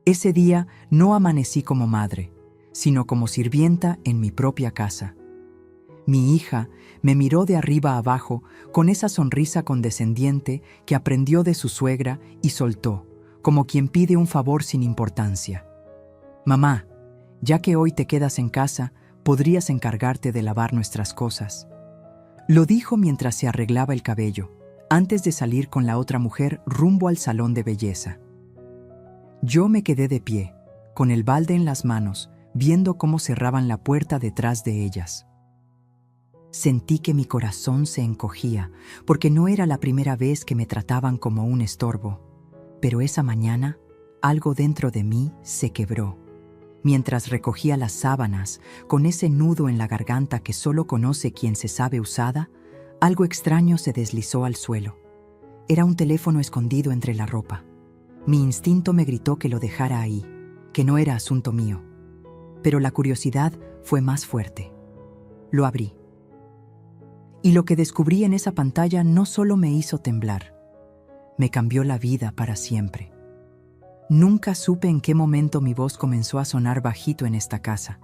Ese día no amanecí como madre, sino como sirvienta en mi propia casa. Mi hija me miró de arriba a abajo con esa sonrisa condescendiente que aprendió de su suegra y soltó, como quien pide un favor sin importancia. Mamá, ya que hoy te quedas en casa, podrías encargarte de lavar nuestras cosas. Lo dijo mientras se arreglaba el cabello, antes de salir con la otra mujer rumbo al salón de belleza. Yo me quedé de pie, con el balde en las manos, viendo cómo cerraban la puerta detrás de ellas. Sentí que mi corazón se encogía, porque no era la primera vez que me trataban como un estorbo. Pero esa mañana, algo dentro de mí se quebró. Mientras recogía las sábanas, con ese nudo en la garganta que solo conoce quien se sabe usada, algo extraño se deslizó al suelo. Era un teléfono escondido entre la ropa. Mi instinto me gritó que lo dejara ahí, que no era asunto mío. Pero la curiosidad fue más fuerte. Lo abrí. Y lo que descubrí en esa pantalla no solo me hizo temblar, me cambió la vida para siempre. Nunca supe en qué momento mi voz comenzó a sonar bajito en esta casa.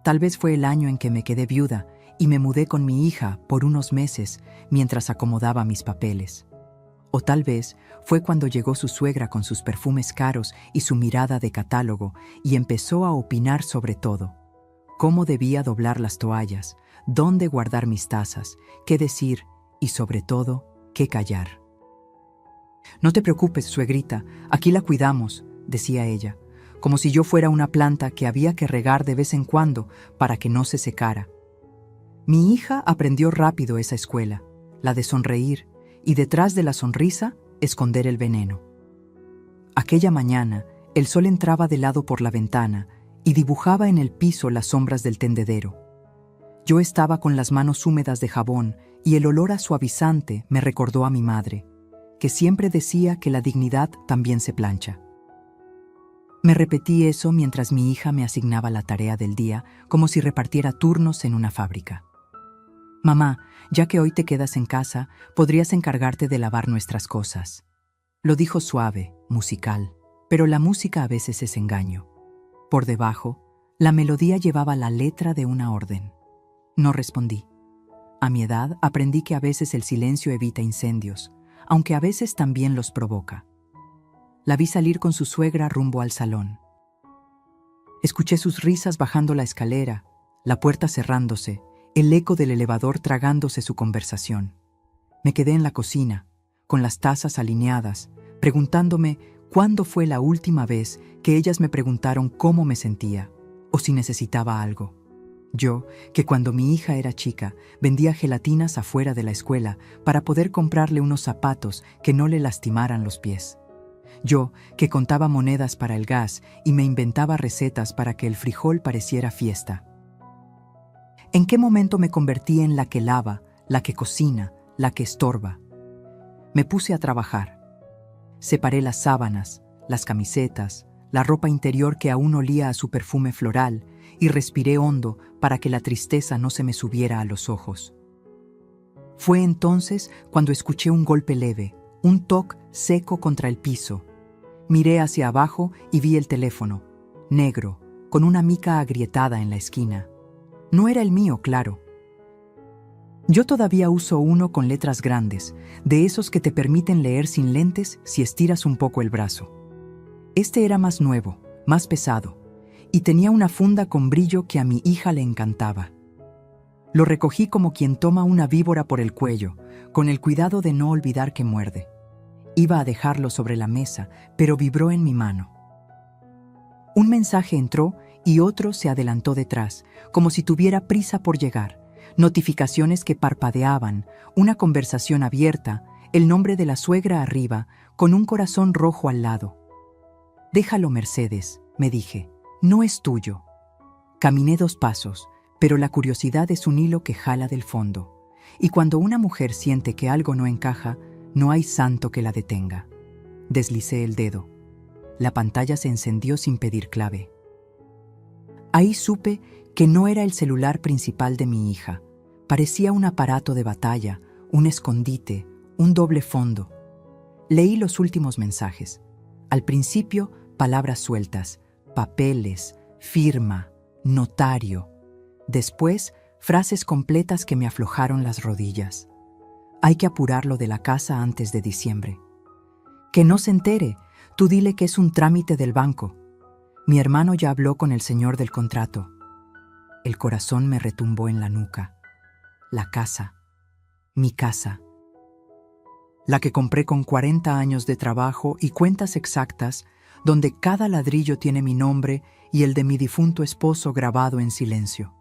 Tal vez fue el año en que me quedé viuda y me mudé con mi hija por unos meses mientras acomodaba mis papeles. O tal vez fue cuando llegó su suegra con sus perfumes caros y su mirada de catálogo y empezó a opinar sobre todo. Cómo debía doblar las toallas, dónde guardar mis tazas, qué decir y sobre todo, qué callar. «No te preocupes, suegrita, aquí la cuidamos», decía ella, como si yo fuera una planta que había que regar de vez en cuando para que no se secara. Mi hija aprendió rápido esa escuela, la de sonreír, y detrás de la sonrisa, esconder el veneno. Aquella mañana, el sol entraba de lado por la ventana y dibujaba en el piso las sombras del tendedero. Yo estaba con las manos húmedas de jabón y el olor a suavizante me recordó a mi madre, que siempre decía que la dignidad también se plancha. Me repetí eso mientras mi hija me asignaba la tarea del día, como si repartiera turnos en una fábrica. «Mamá, ya que hoy te quedas en casa, podrías encargarte de lavar nuestras cosas». Lo dijo suave, musical, pero la música a veces es engaño. Por debajo, la melodía llevaba la letra de una orden. No respondí. A mi edad aprendí que a veces el silencio evita incendios, aunque a veces también los provoca. La vi salir con su suegra rumbo al salón. Escuché sus risas bajando la escalera, la puerta cerrándose, el eco del elevador tragándose su conversación. Me quedé en la cocina, con las tazas alineadas, preguntándome cuándo fue la última vez que ellas me preguntaron cómo me sentía o si necesitaba algo. Yo, que cuando mi hija era chica, vendía gelatinas afuera de la escuela para poder comprarle unos zapatos que no le lastimaran los pies. Yo, que contaba monedas para el gas y me inventaba recetas para que el frijol pareciera fiesta. ¿En qué momento me convertí en la que lava, la que cocina, la que estorba? Me puse a trabajar. Separé las sábanas, las camisetas, la ropa interior que aún olía a su perfume floral, y respiré hondo para que la tristeza no se me subiera a los ojos. Fue entonces cuando escuché un golpe leve, un toc seco contra el piso. Miré hacia abajo y vi el teléfono, negro, con una mica agrietada en la esquina. No era el mío, claro. Yo todavía uso uno con letras grandes, de esos que te permiten leer sin lentes si estiras un poco el brazo. Este era más nuevo, más pesado, y tenía una funda con brillo que a mi hija le encantaba. Lo recogí como quien toma una víbora por el cuello, con el cuidado de no olvidar que muerde. Iba a dejarlo sobre la mesa, pero vibró en mi mano. Un mensaje entró y otro se adelantó detrás, como si tuviera prisa por llegar. Notificaciones que parpadeaban, una conversación abierta, el nombre de la suegra arriba, con un corazón rojo al lado. «Déjalo, Mercedes», me dije. «No es tuyo». Caminé 2 pasos, pero la curiosidad es un hilo que jala del fondo. Y cuando una mujer siente que algo no encaja, no hay santo que la detenga. Deslicé el dedo. La pantalla se encendió sin pedir clave. Ahí supe que no era el celular principal de mi hija. Parecía un aparato de batalla, un escondite, un doble fondo. Leí los últimos mensajes. Al principio palabras sueltas, papeles, firma, notario. Después, frases completas que me aflojaron las rodillas. Hay que apurarlo de la casa antes de diciembre. Que no se entere, tú dile que es un trámite del banco. Mi hermano ya habló con el señor del contrato. El corazón me retumbó en la nuca. La casa, mi casa. La que compré con 40 años de trabajo y cuentas exactas, donde cada ladrillo tiene mi nombre y el de mi difunto esposo grabado en silencio.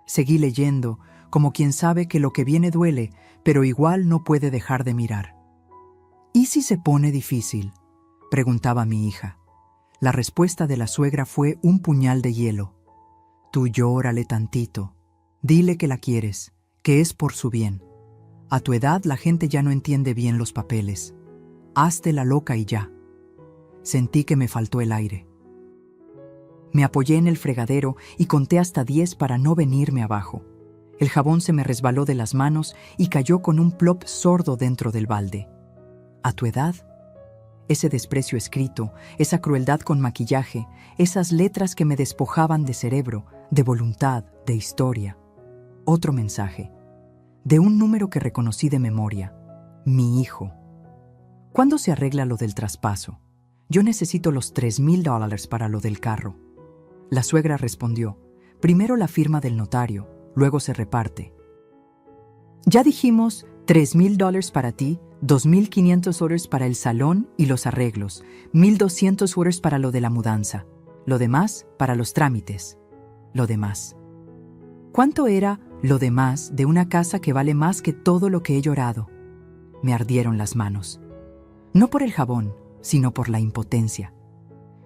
Seguí leyendo, como quien sabe que lo que viene duele, pero igual no puede dejar de mirar. ¿Y si se pone difícil?, preguntaba mi hija. La respuesta de la suegra fue un puñal de hielo. Tú llórale tantito. Dile que la quieres, que es por su bien. A tu edad la gente ya no entiende bien los papeles. Hazte la loca y ya. Sentí que me faltó el aire. Me apoyé en el fregadero y conté hasta 10 para no venirme abajo. El jabón se me resbaló de las manos y cayó con un plop sordo dentro del balde. ¿A tu edad? Ese desprecio escrito, esa crueldad con maquillaje, esas letras que me despojaban de cerebro, de voluntad, de historia. Otro mensaje, de un número que reconocí de memoria. Mi hijo. ¿Cuándo se arregla lo del traspaso? Yo necesito los $3,000 para lo del carro. La suegra respondió, primero la firma del notario, luego se reparte. Ya dijimos $3,000 para ti, $2,500 para el salón y los arreglos, $1,200 para lo de la mudanza, lo demás para los trámites, lo demás. ¿Cuánto era lo demás de una casa que vale más que todo lo que he llorado? Me ardieron las manos. No por el jabón, sino por la impotencia.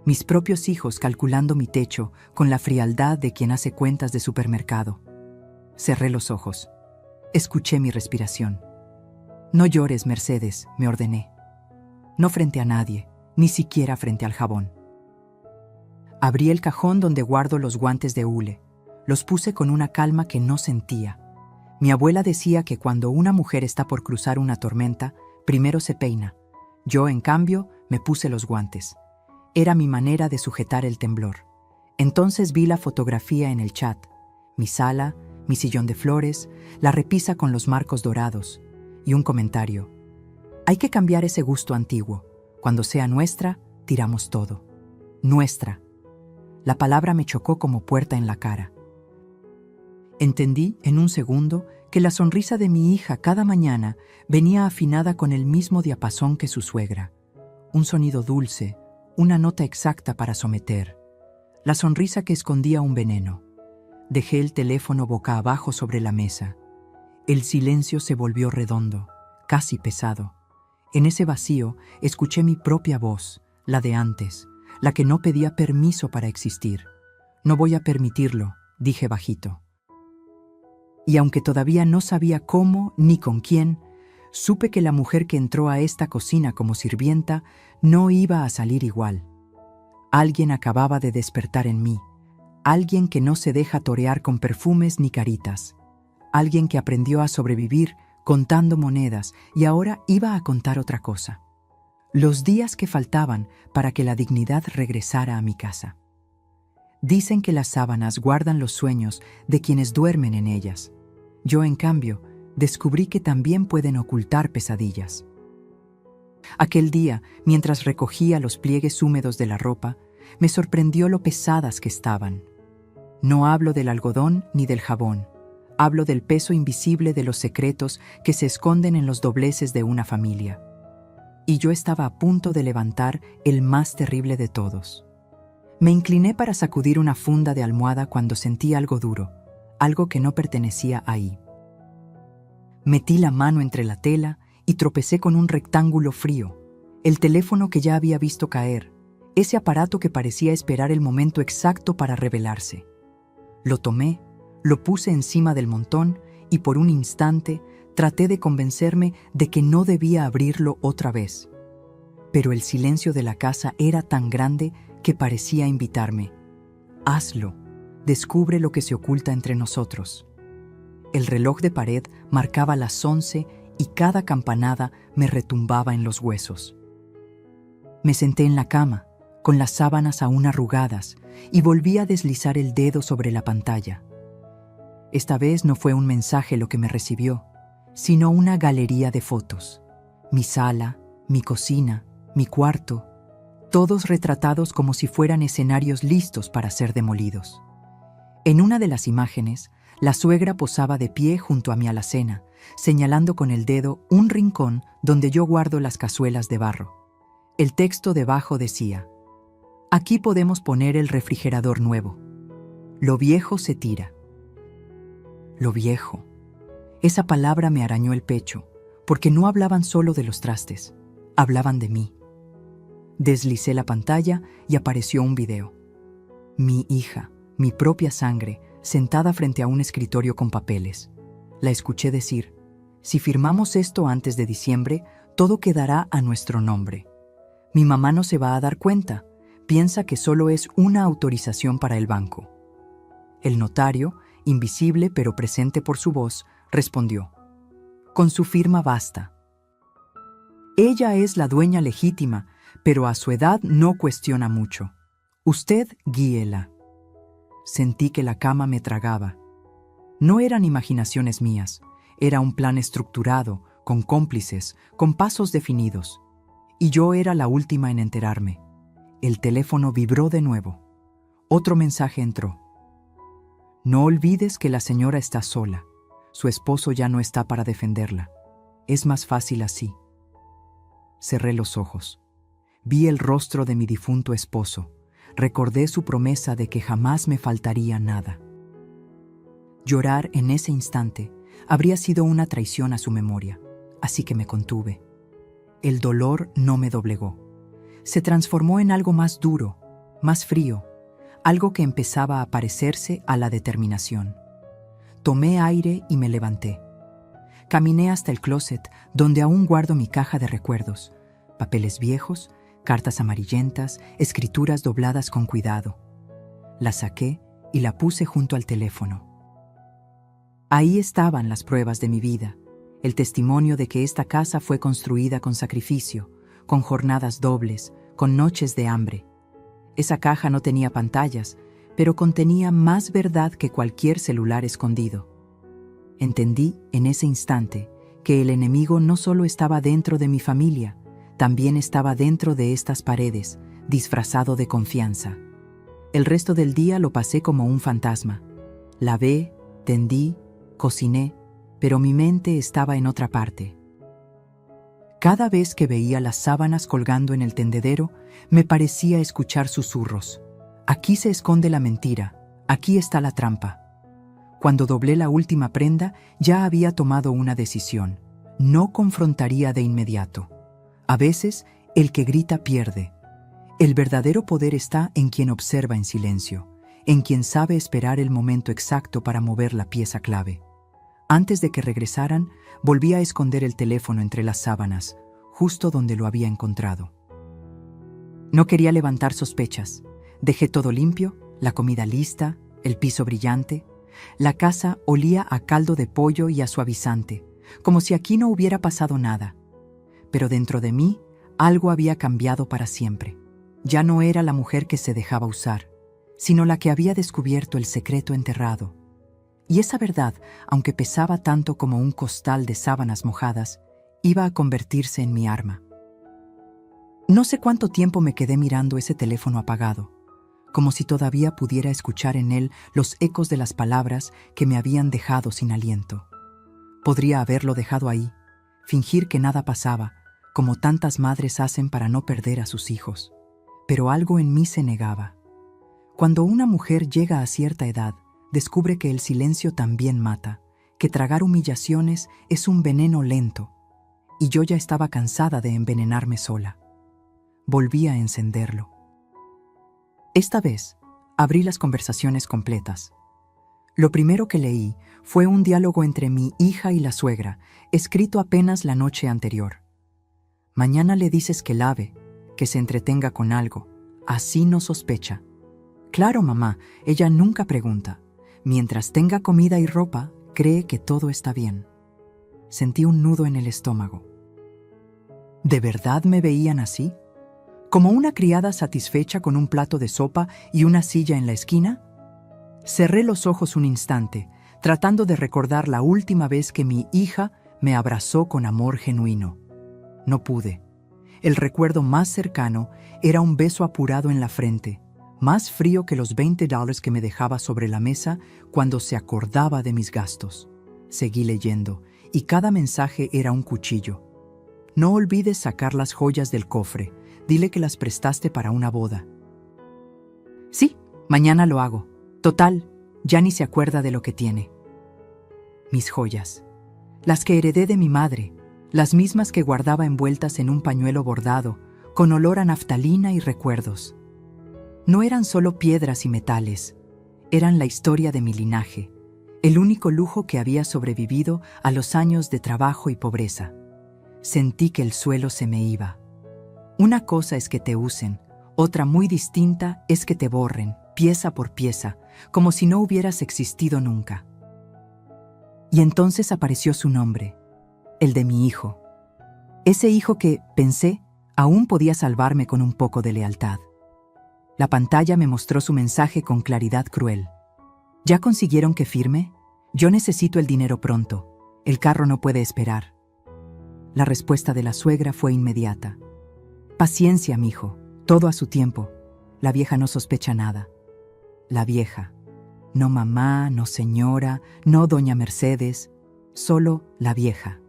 Mis propios hijos calculando mi techo con la frialdad de quien hace cuentas de supermercado. Cerré los ojos. Escuché mi respiración. No llores, Mercedes, me ordené. No frente a nadie, ni siquiera frente al jabón. Abrí el cajón donde guardo los guantes de hule. Los puse con una calma que no sentía. Mi abuela decía que cuando una mujer está por cruzar una tormenta, primero se peina. Yo, en cambio, me puse los guantes. Era mi manera de sujetar el temblor. Entonces vi la fotografía en el chat. Mi sala, mi sillón de flores, la repisa con los marcos dorados. Y un comentario. Hay que cambiar ese gusto antiguo. Cuando sea nuestra, tiramos todo. Nuestra. La palabra me chocó como puerta en la cara. Entendí en un segundo que la sonrisa de mi hija cada mañana venía afinada con el mismo diapasón que su suegra. Un sonido dulce, una nota exacta para someter. La sonrisa que escondía un veneno. Dejé el teléfono boca abajo sobre la mesa. El silencio se volvió redondo, casi pesado. En ese vacío escuché mi propia voz, la de antes, la que no pedía permiso para existir. No voy a permitirlo, dije bajito. Y aunque todavía no sabía cómo ni con quién, supe que la mujer que entró a esta cocina como sirvienta no iba a salir igual. Alguien acababa de despertar en mí, alguien que no se deja torear con perfumes ni caritas. Alguien que aprendió a sobrevivir contando monedas y ahora iba a contar otra cosa. Los días que faltaban para que la dignidad regresara a mi casa. Dicen que las sábanas guardan los sueños de quienes duermen en ellas. Yo, en cambio, descubrí que también pueden ocultar pesadillas. Aquel día, mientras recogía los pliegues húmedos de la ropa, me sorprendió lo pesadas que estaban. No hablo del algodón ni del jabón. Hablo del peso invisible de los secretos que se esconden en los dobleces de una familia. Y yo estaba a punto de levantar el más terrible de todos. Me incliné para sacudir una funda de almohada cuando sentí algo duro, algo que no pertenecía ahí. Metí la mano entre la tela y tropecé con un rectángulo frío, el teléfono que ya había visto caer, ese aparato que parecía esperar el momento exacto para revelarse. Lo tomé, lo puse encima del montón y por un instante traté de convencerme de que no debía abrirlo otra vez. Pero el silencio de la casa era tan grande que parecía invitarme. Hazlo, descubre lo que se oculta entre nosotros. El reloj de pared marcaba las 11 y cada campanada me retumbaba en los huesos. Me senté en la cama, con las sábanas aún arrugadas, y volví a deslizar el dedo sobre la pantalla. Esta vez no fue un mensaje lo que me recibió, sino una galería de fotos. Mi sala, mi cocina, mi cuarto, todos retratados como si fueran escenarios listos para ser demolidos. En una de las imágenes, la suegra posaba de pie junto a mi alacena, señalando con el dedo un rincón donde yo guardo las cazuelas de barro. El texto debajo decía: «Aquí podemos poner el refrigerador nuevo. Lo viejo se tira». Lo viejo. Esa palabra me arañó el pecho, porque no hablaban solo de los trastes, hablaban de mí. Deslicé la pantalla y apareció un video. Mi hija, mi propia sangre, sentada frente a un escritorio con papeles. La escuché decir: «Si firmamos esto antes de diciembre, todo quedará a nuestro nombre. Mi mamá no se va a dar cuenta, piensa que solo es una autorización para el banco». El notario, invisible pero presente por su voz, respondió: «Con su firma basta. Ella es la dueña legítima, pero a su edad no cuestiona mucho. Usted guíela». Sentí que la cama me tragaba. No eran imaginaciones mías, era un plan estructurado, con cómplices, con pasos definidos. Y yo era la última en enterarme. El teléfono vibró de nuevo. Otro mensaje entró: «No olvides que la señora está sola. Su esposo ya no está para defenderla. Es más fácil así». Cerré los ojos. Vi el rostro de mi difunto esposo. Recordé su promesa de que jamás me faltaría nada. Llorar en ese instante habría sido una traición a su memoria, así que me contuve. El dolor no me doblegó. Se transformó en algo más duro, más frío, algo que empezaba a parecerse a la determinación. Tomé aire y me levanté. Caminé hasta el closet, donde aún guardo mi caja de recuerdos, papeles viejos, cartas amarillentas, escrituras dobladas con cuidado. La saqué y la puse junto al teléfono. Ahí estaban las pruebas de mi vida, el testimonio de que esta casa fue construida con sacrificio, con jornadas dobles, con noches de hambre. Esa caja no tenía pantallas, pero contenía más verdad que cualquier celular escondido. Entendí en ese instante que el enemigo no solo estaba dentro de mi familia, también estaba dentro de estas paredes, disfrazado de confianza. El resto del día lo pasé como un fantasma. Lavé, tendí, cociné, pero mi mente estaba en otra parte. Cada vez que veía las sábanas colgando en el tendedero, me parecía escuchar susurros. Aquí se esconde la mentira, aquí está la trampa. Cuando doblé la última prenda, ya había tomado una decisión. No confrontaría de inmediato. A veces, el que grita pierde. El verdadero poder está en quien observa en silencio, en quien sabe esperar el momento exacto para mover la pieza clave. Antes de que regresaran, volví a esconder el teléfono entre las sábanas, justo donde lo había encontrado. No quería levantar sospechas. Dejé todo limpio, la comida lista, el piso brillante. La casa olía a caldo de pollo y a suavizante, como si aquí no hubiera pasado nada. Pero dentro de mí, algo había cambiado para siempre. Ya no era la mujer que se dejaba usar, sino la que había descubierto el secreto enterrado. Y esa verdad, aunque pesaba tanto como un costal de sábanas mojadas, iba a convertirse en mi arma. No sé cuánto tiempo me quedé mirando ese teléfono apagado, como si todavía pudiera escuchar en él los ecos de las palabras que me habían dejado sin aliento. Podría haberlo dejado ahí, fingir que nada pasaba, como tantas madres hacen para no perder a sus hijos. Pero algo en mí se negaba. Cuando una mujer llega a cierta edad, descubre que el silencio también mata, que tragar humillaciones es un veneno lento, y yo ya estaba cansada de envenenarme sola. Volví a encenderlo. Esta vez, abrí las conversaciones completas. Lo primero que leí fue un diálogo entre mi hija y la suegra, escrito apenas la noche anterior. «Mañana le dices que lave, que se entretenga con algo. Así no sospecha. Claro, mamá, ella nunca pregunta. Mientras tenga comida y ropa, cree que todo está bien». Sentí un nudo en el estómago. ¿De verdad me veían así? como una criada satisfecha con un plato de sopa y una silla en la esquina? Cerré los ojos un instante, tratando de recordar la última vez que mi hija me abrazó con amor genuino. No pude. El recuerdo más cercano era un beso apurado en la frente, más frío que los $20 que me dejaba sobre la mesa cuando se acordaba de mis gastos. Seguí leyendo, y cada mensaje era un cuchillo. No olvides sacar las joyas del cofre. Dile que las prestaste para una boda. Sí, mañana lo hago. Total, ya ni se acuerda de lo que tiene. Mis joyas. Las que heredé de mi madre, las mismas que guardaba envueltas en un pañuelo bordado, con olor a naftalina y recuerdos. No eran solo piedras y metales, eran la historia de mi linaje, el único lujo que había sobrevivido a los años de trabajo y pobreza. Sentí que el suelo se me iba. Una cosa es que te usen, otra muy distinta es que te borren, pieza por pieza, como si no hubieras existido nunca. Y entonces apareció su nombre, el de mi hijo. Ese hijo que, pensé, aún podía salvarme con un poco de lealtad. La pantalla me mostró su mensaje con claridad cruel. ¿Ya consiguieron que firme? Yo necesito el dinero pronto. El carro no puede esperar. La respuesta de la suegra fue inmediata. Paciencia, mijo, todo a su tiempo. La vieja no sospecha nada. La vieja. No mamá, no señora, no doña Mercedes, solo la vieja.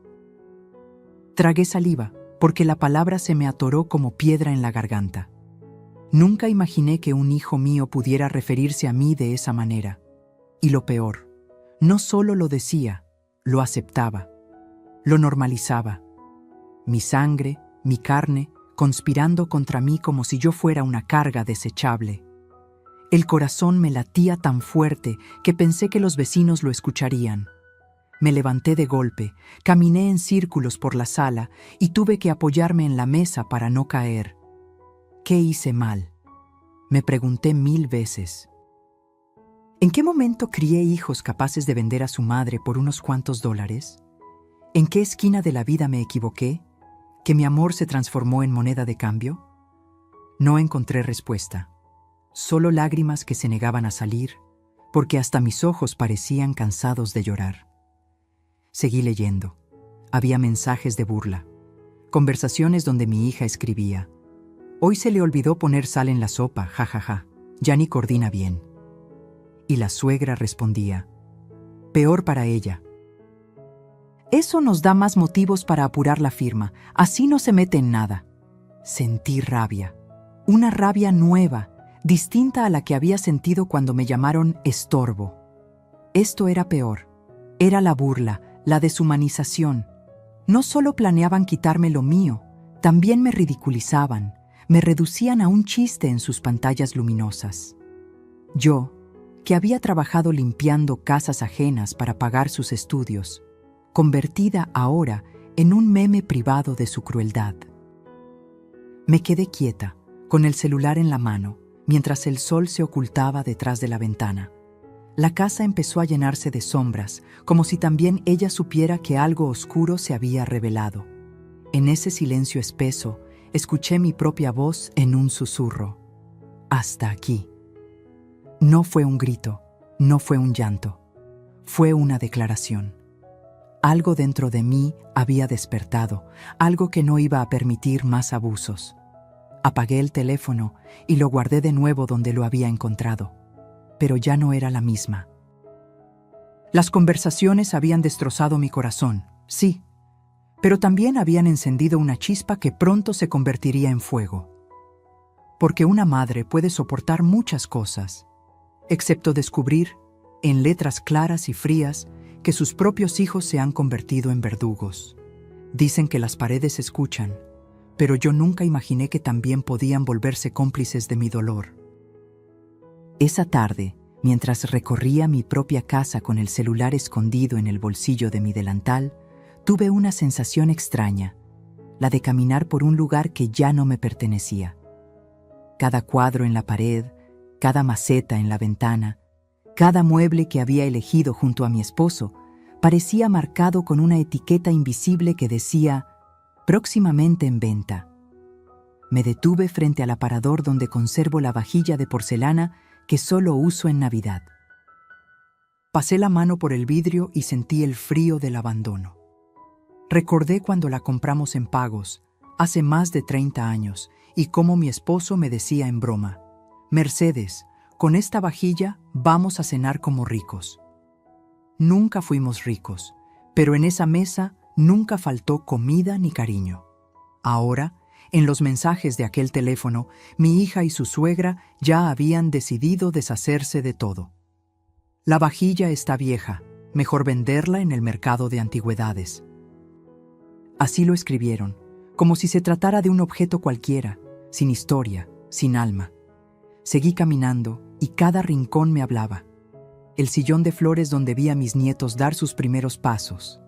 Tragué saliva, porque la palabra se me atoró como piedra en la garganta. Nunca imaginé que un hijo mío pudiera referirse a mí de esa manera. Y lo peor, no solo lo decía, lo aceptaba, lo normalizaba. Mi sangre, mi carne, conspirando contra mí como si yo fuera una carga desechable. El corazón me latía tan fuerte que pensé que los vecinos lo escucharían. Me levanté de golpe, caminé en círculos por la sala y tuve que apoyarme en la mesa para no caer. ¿Qué hice mal? Me pregunté 1000 veces. ¿En qué momento crié hijos capaces de vender a su madre por unos cuantos dólares? ¿En qué esquina de la vida me equivoqué? ¿Que mi amor se transformó en moneda de cambio? No encontré respuesta. Solo lágrimas que se negaban a salir, porque hasta mis ojos parecían cansados de llorar. Seguí leyendo. Había mensajes de burla, conversaciones donde mi hija escribía: «Hoy se le olvidó poner sal en la sopa, jajaja, ya ni coordina bien». Y la suegra respondía: «Peor para ella. Eso nos da más motivos para apurar la firma, así no se mete en nada». Sentí rabia, una rabia nueva, distinta a la que había sentido cuando me llamaron estorbo. Esto era peor, era la burla, la deshumanización. No solo planeaban quitarme lo mío, también me ridiculizaban, me reducían a un chiste en sus pantallas luminosas. Yo, que había trabajado limpiando casas ajenas para pagar sus estudios, convertida ahora en un meme privado de su crueldad. Me quedé quieta, con el celular en la mano, mientras el sol se ocultaba detrás de la ventana. La casa empezó a llenarse de sombras, como si también ella supiera que algo oscuro se había revelado. En ese silencio espeso, escuché mi propia voz en un susurro. Hasta aquí. No fue un grito, no fue un llanto, fue una declaración. Algo dentro de mí había despertado, algo que no iba a permitir más abusos. Apagué el teléfono y lo guardé de nuevo donde lo había encontrado, pero ya no era la misma. Las conversaciones habían destrozado mi corazón, sí, pero también habían encendido una chispa que pronto se convertiría en fuego. Porque una madre puede soportar muchas cosas, excepto descubrir, en letras claras y frías, que sus propios hijos se han convertido en verdugos. Dicen que las paredes escuchan, pero yo nunca imaginé que también podían volverse cómplices de mi dolor. Esa tarde, mientras recorría mi propia casa con el celular escondido en el bolsillo de mi delantal, tuve una sensación extraña, la de caminar por un lugar que ya no me pertenecía. Cada cuadro en la pared, cada maceta en la ventana, cada mueble que había elegido junto a mi esposo, parecía marcado con una etiqueta invisible que decía: próximamente en venta. Me detuve frente al aparador donde conservo la vajilla de porcelana que solo uso en Navidad. Pasé la mano por el vidrio y sentí el frío del abandono. Recordé cuando la compramos en pagos, hace más de 30 años, y cómo mi esposo me decía en broma: «Mercedes, con esta vajilla vamos a cenar como ricos». Nunca fuimos ricos, pero en esa mesa nunca faltó comida ni cariño. Ahora, en los mensajes de aquel teléfono, mi hija y su suegra ya habían decidido deshacerse de todo. La vajilla está vieja, mejor venderla en el mercado de antigüedades. Así lo escribieron, como si se tratara de un objeto cualquiera, sin historia, sin alma. Seguí caminando y cada rincón me hablaba. El sillón de flores donde vi a mis nietos dar sus primeros pasos.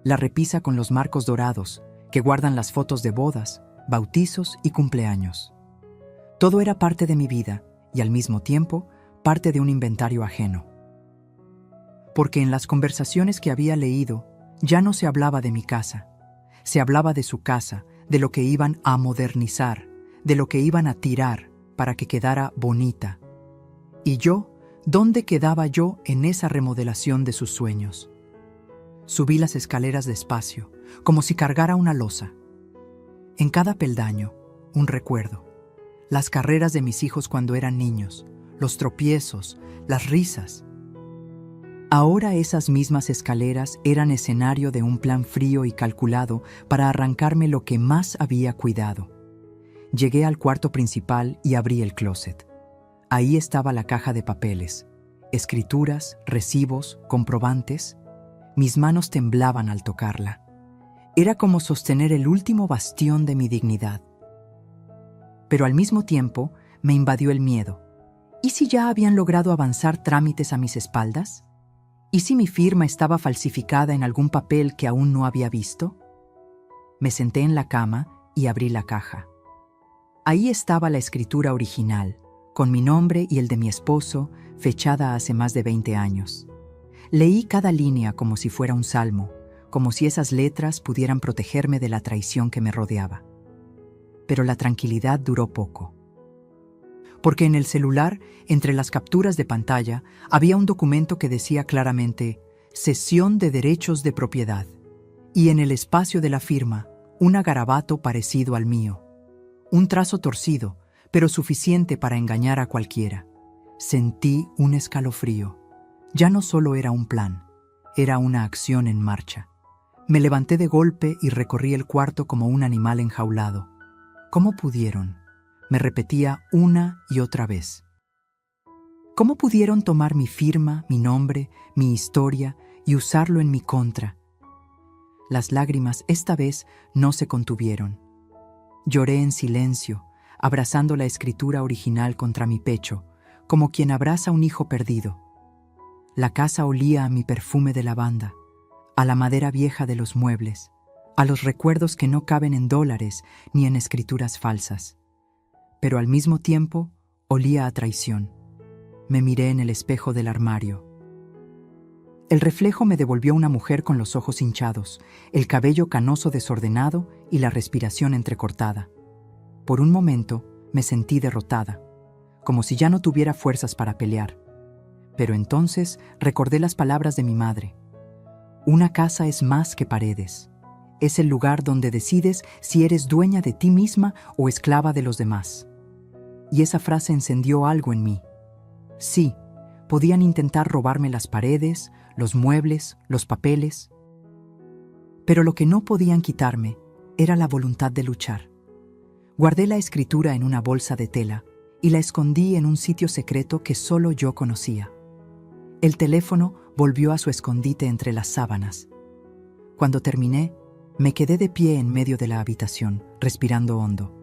La repisa con los marcos dorados, que guardan las fotos de bodas, bautizos y cumpleaños. Todo era parte de mi vida y al mismo tiempo parte de un inventario ajeno. Porque en las conversaciones que había leído ya no se hablaba de mi casa. Se hablaba de su casa, de lo que iban a modernizar, de lo que iban a tirar para que quedara bonita. Y yo, ¿dónde quedaba yo en esa remodelación de sus sueños? Subí las escaleras despacio, como si cargara una losa. En cada peldaño, un recuerdo. Las carreras de mis hijos cuando eran niños, los tropiezos, las risas. Ahora esas mismas escaleras eran escenario de un plan frío y calculado para arrancarme lo que más había cuidado. Llegué al cuarto principal y abrí el closet. Ahí estaba la caja de papeles, escrituras, recibos, comprobantes. Mis manos temblaban al tocarla. Era como sostener el último bastión de mi dignidad. Pero al mismo tiempo me invadió el miedo. ¿Y si ya habían logrado avanzar trámites a mis espaldas? ¿Y si mi firma estaba falsificada en algún papel que aún no había visto? Me senté en la cama y abrí la caja. Ahí estaba la escritura original, con mi nombre y el de mi esposo, fechada hace más de 20 años. Leí cada línea como si fuera un salmo, como si esas letras pudieran protegerme de la traición que me rodeaba. Pero la tranquilidad duró poco. Porque en el celular, entre las capturas de pantalla, había un documento que decía claramente «Cesión de derechos de propiedad», y en el espacio de la firma, un garabato parecido al mío. Un trazo torcido, pero suficiente para engañar a cualquiera. Sentí un escalofrío. Ya no solo era un plan, era una acción en marcha. Me levanté de golpe y recorrí el cuarto como un animal enjaulado. ¿Cómo pudieron? Me repetía una y otra vez. ¿Cómo pudieron tomar mi firma, mi nombre, mi historia y usarlo en mi contra? Las lágrimas esta vez no se contuvieron. Lloré en silencio, abrazando la escritura original contra mi pecho, como quien abraza un hijo perdido. La casa olía a mi perfume de lavanda, a la madera vieja de los muebles, a los recuerdos que no caben en dólares ni en escrituras falsas. Pero al mismo tiempo olía a traición. Me miré en el espejo del armario. El reflejo me devolvió una mujer con los ojos hinchados, el cabello canoso desordenado y la respiración entrecortada. Por un momento me sentí derrotada, como si ya no tuviera fuerzas para pelear. Pero entonces recordé las palabras de mi madre. Una casa es más que paredes. Es el lugar donde decides si eres dueña de ti misma o esclava de los demás. Y esa frase encendió algo en mí. Sí, podían intentar robarme las paredes, los muebles, los papeles. Pero lo que no podían quitarme era la voluntad de luchar. Guardé la escritura en una bolsa de tela y la escondí en un sitio secreto que solo yo conocía. El teléfono volvió a su escondite entre las sábanas. Cuando terminé, me quedé de pie en medio de la habitación, respirando hondo.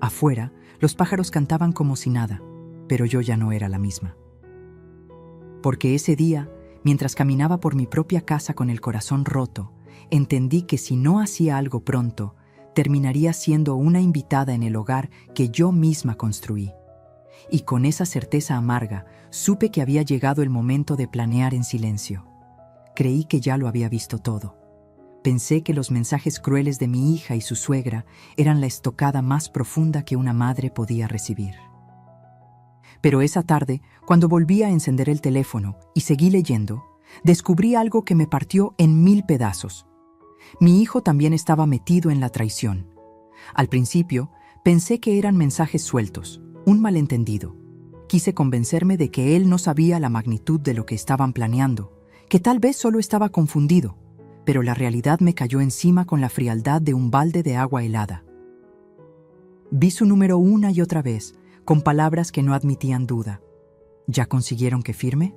Afuera, los pájaros cantaban como si nada, pero yo ya no era la misma. Porque ese día, mientras caminaba por mi propia casa con el corazón roto, entendí que si no hacía algo pronto, terminaría siendo una invitada en el hogar que yo misma construí. Y con esa certeza amarga, supe que había llegado el momento de planear en silencio. Creí que ya lo había visto todo. Pensé que los mensajes crueles de mi hija y su suegra eran la estocada más profunda que una madre podía recibir. Pero esa tarde, cuando volví a encender el teléfono y seguí leyendo, descubrí algo que me partió en 1000 pedazos. Mi hijo también estaba metido en la traición. Al principio, pensé que eran mensajes sueltos, un malentendido. Quise convencerme de que él no sabía la magnitud de lo que estaban planeando, que tal vez solo estaba confundido, pero la realidad me cayó encima con la frialdad de un balde de agua helada. Vi su número una y otra vez, con palabras que no admitían duda. ¿Ya consiguieron que firme?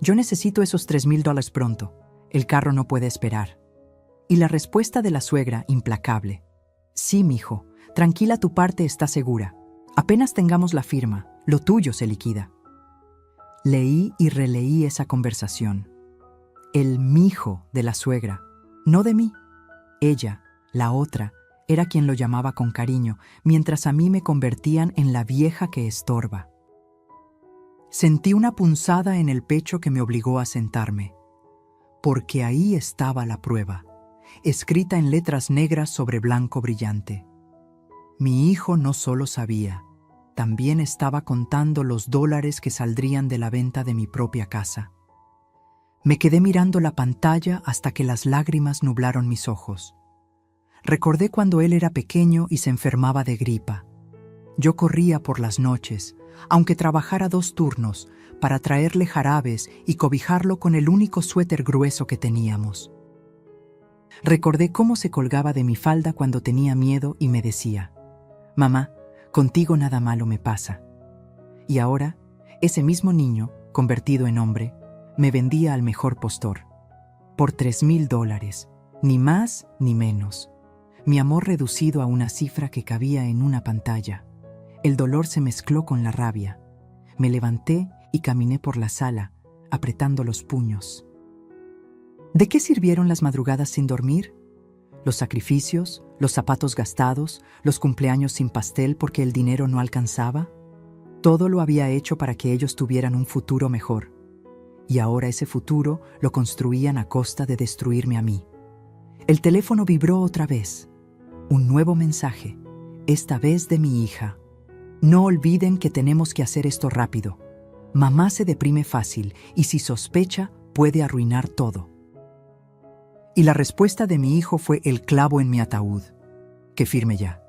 Yo necesito esos $3,000 pronto. El carro no puede esperar. Y la respuesta de la suegra, implacable. Sí, mijo, tranquila, tu parte está segura. Apenas tengamos la firma, lo tuyo se liquida. Leí y releí esa conversación. El mijo de la suegra, no de mí. Ella, la otra, era quien lo llamaba con cariño, mientras a mí me convertían en la vieja que estorba. Sentí una punzada en el pecho que me obligó a sentarme, porque ahí estaba la prueba, escrita en letras negras sobre blanco brillante. Mi hijo no solo sabía, también estaba contando los dólares que saldrían de la venta de mi propia casa. Me quedé mirando la pantalla hasta que las lágrimas nublaron mis ojos. Recordé cuando él era pequeño y se enfermaba de gripa. Yo corría por las noches, aunque trabajara 2 turnos, para traerle jarabes y cobijarlo con el único suéter grueso que teníamos. Recordé cómo se colgaba de mi falda cuando tenía miedo y me decía: «Mamá, contigo nada malo me pasa». Y ahora, ese mismo niño, convertido en hombre, me vendía al mejor postor. Por $3,000, ni más ni menos. Mi amor reducido a una cifra que cabía en una pantalla. El dolor se mezcló con la rabia. Me levanté y caminé por la sala, apretando los puños. ¿De qué sirvieron las madrugadas sin dormir? Los sacrificios, los zapatos gastados, los cumpleaños sin pastel porque el dinero no alcanzaba. Todo lo había hecho para que ellos tuvieran un futuro mejor. Y ahora ese futuro lo construían a costa de destruirme a mí. El teléfono vibró otra vez. Un nuevo mensaje, esta vez de mi hija. No olviden que tenemos que hacer esto rápido. Mamá se deprime fácil y si sospecha puede arruinar todo. Y la respuesta de mi hijo fue el clavo en mi ataúd. Que firme ya.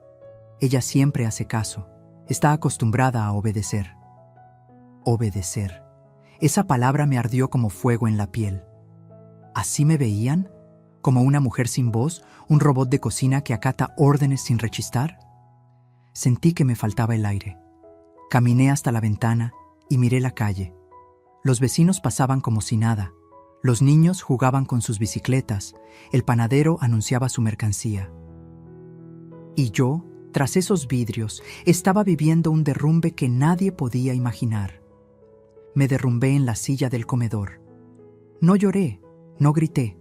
Ella siempre hace caso. Está acostumbrada a obedecer. Obedecer. Esa palabra me ardió como fuego en la piel. ¿Así me veían? ¿Como una mujer sin voz, un robot de cocina que acata órdenes sin rechistar? Sentí que me faltaba el aire. Caminé hasta la ventana y miré la calle. Los vecinos pasaban como si nada. Los niños jugaban con sus bicicletas. El panadero anunciaba su mercancía. Y yo, tras esos vidrios, estaba viviendo un derrumbe que nadie podía imaginar. Me derrumbé en la silla del comedor. No lloré, no grité.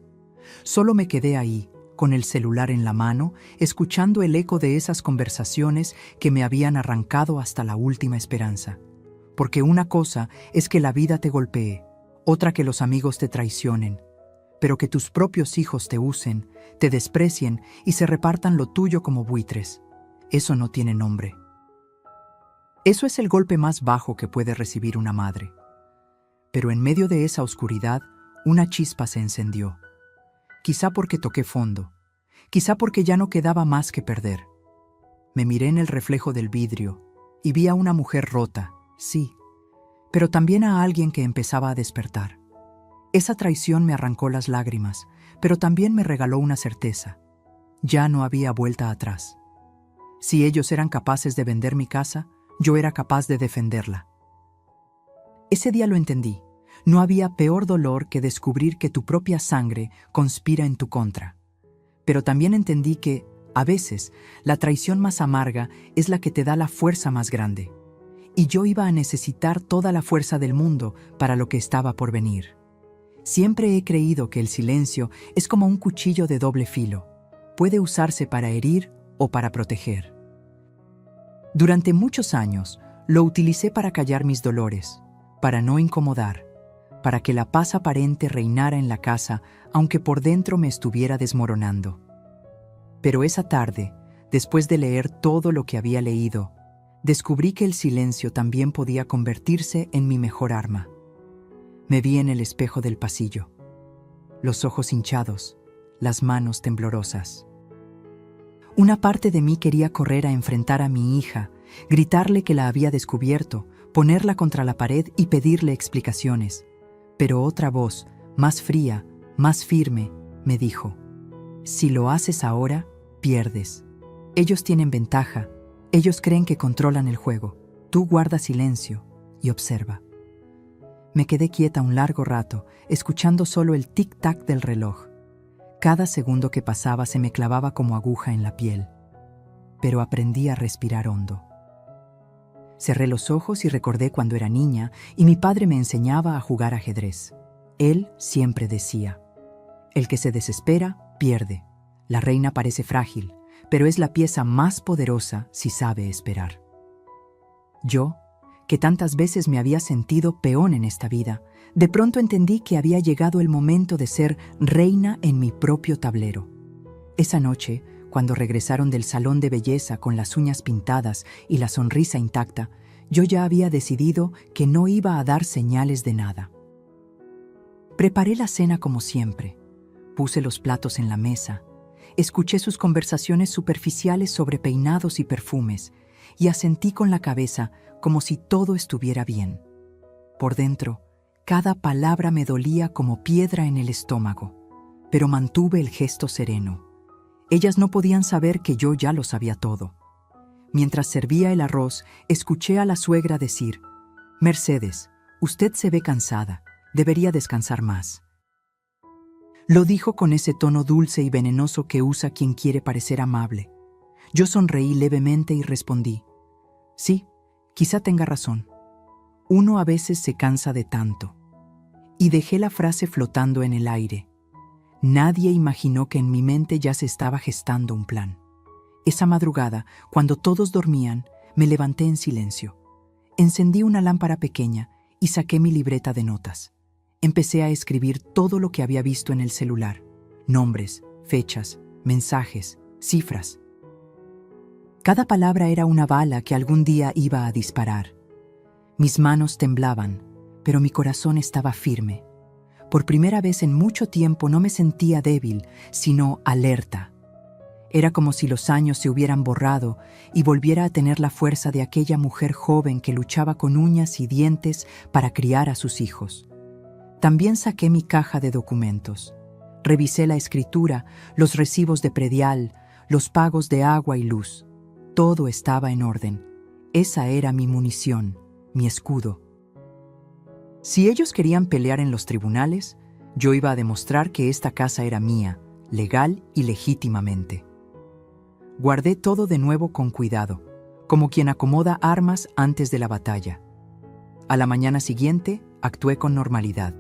Solo me quedé ahí, con el celular en la mano, escuchando el eco de esas conversaciones que me habían arrancado hasta la última esperanza. Porque una cosa es que la vida te golpee, otra que los amigos te traicionen, pero que tus propios hijos te usen, te desprecien y se repartan lo tuyo como buitres. Eso no tiene nombre. Eso es el golpe más bajo que puede recibir una madre. Pero en medio de esa oscuridad, una chispa se encendió. Quizá porque toqué fondo, quizá porque ya no quedaba más que perder. Me miré en el reflejo del vidrio y vi a una mujer rota, sí, pero también a alguien que empezaba a despertar. Esa traición me arrancó las lágrimas, pero también me regaló una certeza. Ya no había vuelta atrás. Si ellos eran capaces de vender mi casa, yo era capaz de defenderla. Ese día lo entendí. No había peor dolor que descubrir que tu propia sangre conspira en tu contra. Pero también entendí que, a veces, la traición más amarga es la que te da la fuerza más grande. Y yo iba a necesitar toda la fuerza del mundo para lo que estaba por venir. Siempre he creído que el silencio es como un cuchillo de doble filo. Puede usarse para herir o para proteger. Durante muchos años, lo utilicé para callar mis dolores, para no incomodar, para que la paz aparente reinara en la casa, aunque por dentro me estuviera desmoronando. Pero esa tarde, después de leer todo lo que había leído, descubrí que el silencio también podía convertirse en mi mejor arma. Me vi en el espejo del pasillo, los ojos hinchados, las manos temblorosas. Una parte de mí quería correr a enfrentar a mi hija, gritarle que la había descubierto, ponerla contra la pared y pedirle explicaciones. Pero otra voz, más fría, más firme, me dijo: si lo haces ahora, pierdes. Ellos tienen ventaja, ellos creen que controlan el juego. Tú guarda silencio y observa. Me quedé quieta un largo rato, escuchando solo el tic-tac del reloj. Cada segundo que pasaba se me clavaba como aguja en la piel. Pero aprendí a respirar hondo. Cerré los ojos y recordé cuando era niña y mi padre me enseñaba a jugar ajedrez. Él siempre decía: el que se desespera, pierde. La reina parece frágil, pero es la pieza más poderosa si sabe esperar. Yo, que tantas veces me había sentido peón en esta vida, de pronto entendí que había llegado el momento de ser reina en mi propio tablero. Esa noche, cuando regresaron del salón de belleza con las uñas pintadas y la sonrisa intacta, yo ya había decidido que no iba a dar señales de nada. Preparé la cena como siempre. Puse los platos en la mesa. Escuché sus conversaciones superficiales sobre peinados y perfumes y asentí con la cabeza como si todo estuviera bien. Por dentro, cada palabra me dolía como piedra en el estómago, pero mantuve el gesto sereno. Ellas no podían saber que yo ya lo sabía todo. Mientras servía el arroz, escuché a la suegra decir: Mercedes, usted se ve cansada, debería descansar más. Lo dijo con ese tono dulce y venenoso que usa quien quiere parecer amable. Yo sonreí levemente y respondí: sí, quizá tenga razón. Uno a veces se cansa de tanto. Y dejé la frase flotando en el aire. Nadie imaginó que en mi mente ya se estaba gestando un plan. Esa madrugada, cuando todos dormían, me levanté en silencio. Encendí una lámpara pequeña y saqué mi libreta de notas. Empecé a escribir todo lo que había visto en el celular: nombres, fechas, mensajes, cifras. Cada palabra era una bala que algún día iba a disparar. Mis manos temblaban, pero mi corazón estaba firme. Por primera vez en mucho tiempo no me sentía débil, sino alerta. Era como si los años se hubieran borrado y volviera a tener la fuerza de aquella mujer joven que luchaba con uñas y dientes para criar a sus hijos. También saqué mi caja de documentos. Revisé la escritura, los recibos de predial, los pagos de agua y luz. Todo estaba en orden. Esa era mi munición, mi escudo. Si ellos querían pelear en los tribunales, yo iba a demostrar que esta casa era mía, legal y legítimamente. Guardé todo de nuevo con cuidado, como quien acomoda armas antes de la batalla. A la mañana siguiente, actué con normalidad.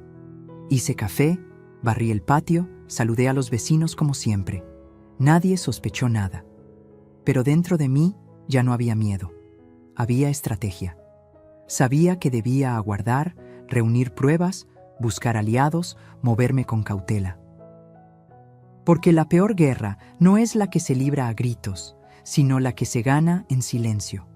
Hice café, barrí el patio, saludé a los vecinos como siempre. Nadie sospechó nada. Pero dentro de mí ya no había miedo. Había estrategia. Sabía que debía aguardar, reunir pruebas, buscar aliados, moverme con cautela. Porque la peor guerra no es la que se libra a gritos, sino la que se gana en silencio.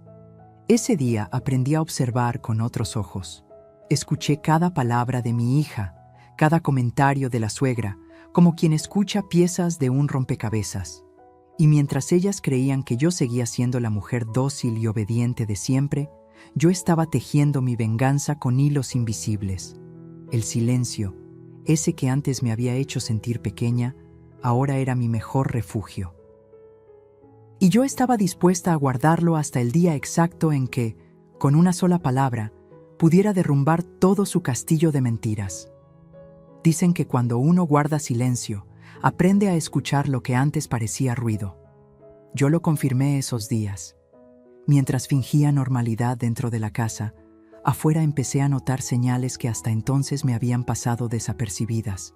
Ese día aprendí a observar con otros ojos. Escuché cada palabra de mi hija, cada comentario de la suegra, como quien escucha piezas de un rompecabezas. Y mientras ellas creían que yo seguía siendo la mujer dócil y obediente de siempre, yo estaba tejiendo mi venganza con hilos invisibles. El silencio, ese que antes me había hecho sentir pequeña, ahora era mi mejor refugio. Y yo estaba dispuesta a guardarlo hasta el día exacto en que, con una sola palabra, pudiera derrumbar todo su castillo de mentiras. Dicen que cuando uno guarda silencio, aprende a escuchar lo que antes parecía ruido. Yo lo confirmé esos días. Mientras fingía normalidad dentro de la casa, afuera empecé a notar señales que hasta entonces me habían pasado desapercibidas.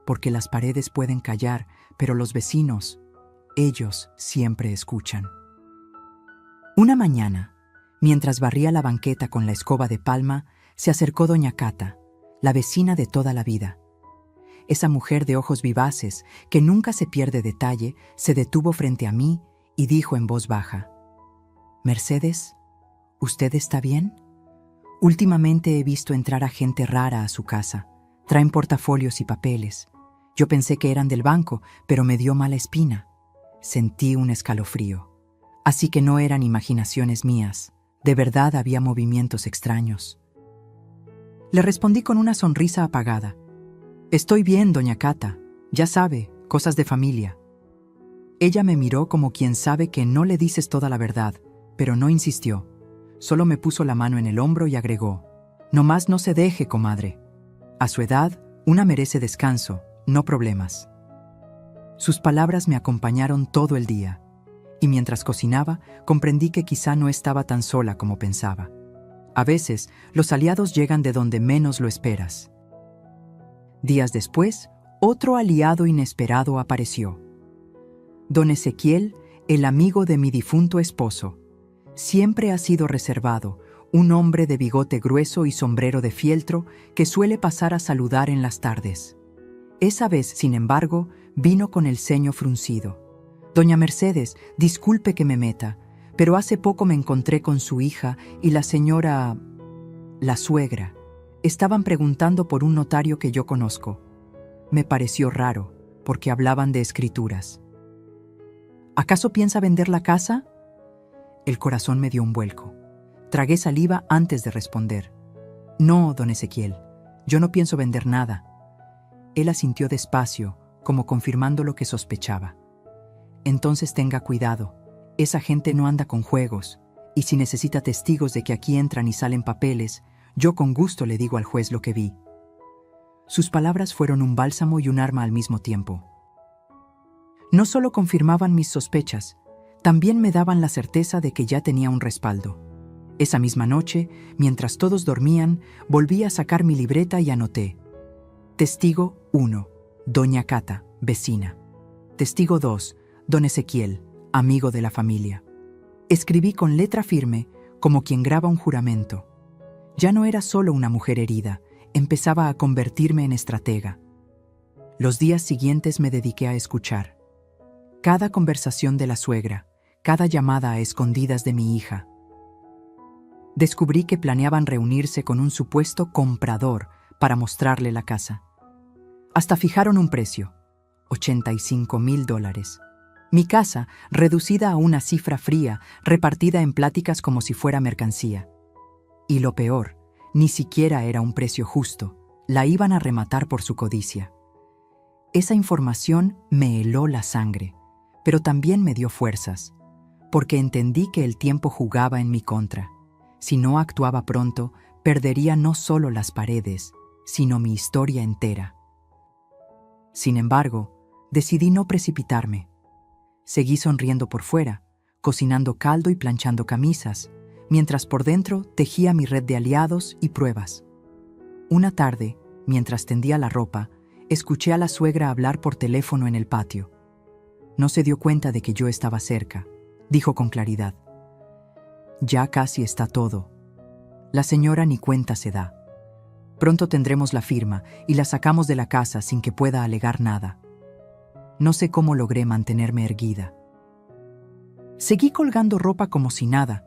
Porque las paredes pueden callar, pero los vecinos, ellos siempre escuchan. Una mañana, mientras barría la banqueta con la escoba de palma, se acercó doña Cata, la vecina de toda la vida. Esa mujer de ojos vivaces, que nunca se pierde detalle, se detuvo frente a mí y dijo en voz baja: «Mercedes, ¿usted está bien? Últimamente he visto entrar a gente rara a su casa. Traen portafolios y papeles. Yo pensé que eran del banco, pero me dio mala espina». Sentí un escalofrío. Así que no eran imaginaciones mías. De verdad había movimientos extraños. Le respondí con una sonrisa apagada: «Estoy bien, doña Cata. Ya sabe, cosas de familia». Ella me miró como quien sabe que no le dices toda la verdad, pero no insistió. Solo me puso la mano en el hombro y agregó: «Nomás no se deje, comadre. A su edad, una merece descanso, no problemas». Sus palabras me acompañaron todo el día, y mientras cocinaba, comprendí que quizá no estaba tan sola como pensaba. A veces, los aliados llegan de donde menos lo esperas. Días después, otro aliado inesperado apareció. Don Ezequiel, el amigo de mi difunto esposo. Siempre ha sido reservado, un hombre de bigote grueso y sombrero de fieltro que suele pasar a saludar en las tardes. Esa vez, sin embargo, vino con el ceño fruncido. «Doña Mercedes, disculpe que me meta, pero hace poco me encontré con su hija y la señora... la suegra. Estaban preguntando por un notario que yo conozco. Me pareció raro, porque hablaban de escrituras». «¿Acaso piensa vender la casa?». El corazón me dio un vuelco. Tragué saliva antes de responder. «No, don Ezequiel, yo no pienso vender nada». Él asintió despacio, como confirmando lo que sospechaba. «Entonces tenga cuidado. Esa gente no anda con juegos, y si necesita testigos de que aquí entran y salen papeles, yo con gusto le digo al juez lo que vi». Sus palabras fueron un bálsamo y un arma al mismo tiempo. No solo confirmaban mis sospechas, también me daban la certeza de que ya tenía un respaldo. Esa misma noche, mientras todos dormían, volví a sacar mi libreta y anoté: Testigo 1, doña Cata, vecina. Testigo 2, don Ezequiel, amigo de la familia. Escribí con letra firme, como quien graba un juramento. Ya no era solo una mujer herida, empezaba a convertirme en estratega. Los días siguientes me dediqué a escuchar. Cada conversación de la suegra, cada llamada a escondidas de mi hija. Descubrí que planeaban reunirse con un supuesto comprador para mostrarle la casa. Hasta fijaron un precio: $85,000. Mi casa, reducida a una cifra fría, repartida en pláticas como si fuera mercancía. Y lo peor, ni siquiera era un precio justo, la iban a rematar por su codicia. Esa información me heló la sangre, pero también me dio fuerzas, porque entendí que el tiempo jugaba en mi contra. Si no actuaba pronto, perdería no solo las paredes, sino mi historia entera. Sin embargo, decidí no precipitarme. Seguí sonriendo por fuera, cocinando caldo y planchando camisas, mientras por dentro tejía mi red de aliados y pruebas. Una tarde, mientras tendía la ropa, escuché a la suegra hablar por teléfono en el patio. No se dio cuenta de que yo estaba cerca. Dijo con claridad: «Ya casi está todo. La señora ni cuenta se da. Pronto tendremos la firma y la sacamos de la casa sin que pueda alegar nada». No sé cómo logré mantenerme erguida. Seguí colgando ropa como si nada,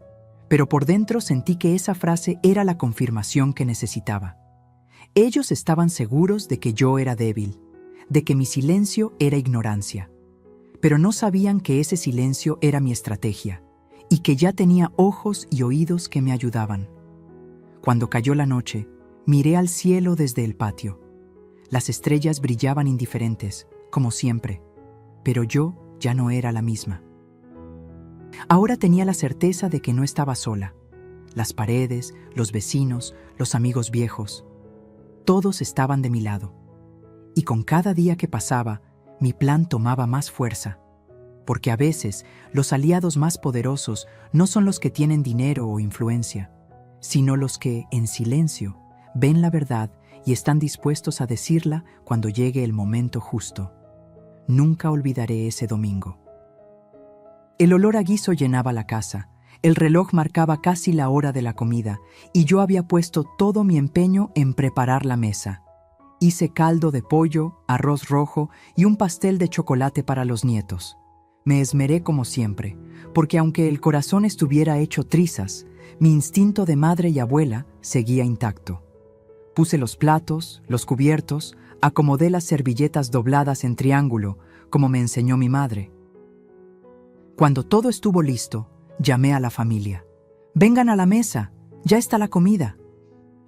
pero por dentro sentí que esa frase era la confirmación que necesitaba. Ellos estaban seguros de que yo era débil, de que mi silencio era ignorancia, pero no sabían que ese silencio era mi estrategia y que ya tenía ojos y oídos que me ayudaban. Cuando cayó la noche, miré al cielo desde el patio. Las estrellas brillaban indiferentes, como siempre, pero yo ya no era la misma. Ahora tenía la certeza de que no estaba sola. Las paredes, los vecinos, los amigos viejos, todos estaban de mi lado. Y con cada día que pasaba, mi plan tomaba más fuerza, porque a veces los aliados más poderosos no son los que tienen dinero o influencia, sino los que, en silencio, ven la verdad y están dispuestos a decirla cuando llegue el momento justo. Nunca olvidaré ese domingo. El olor a guiso llenaba la casa, El reloj marcaba casi la hora de la comida y yo había puesto todo mi empeño en preparar la mesa. Hice caldo de pollo, arroz rojo y un pastel de chocolate para los nietos. Me esmeré como siempre, porque aunque el corazón estuviera hecho trizas, mi instinto de madre y abuela seguía intacto. Puse los platos, los cubiertos, acomodé las servilletas dobladas en triángulo, como me enseñó mi madre. Cuando todo estuvo listo, llamé a la familia. «Vengan a la mesa, ya está la comida».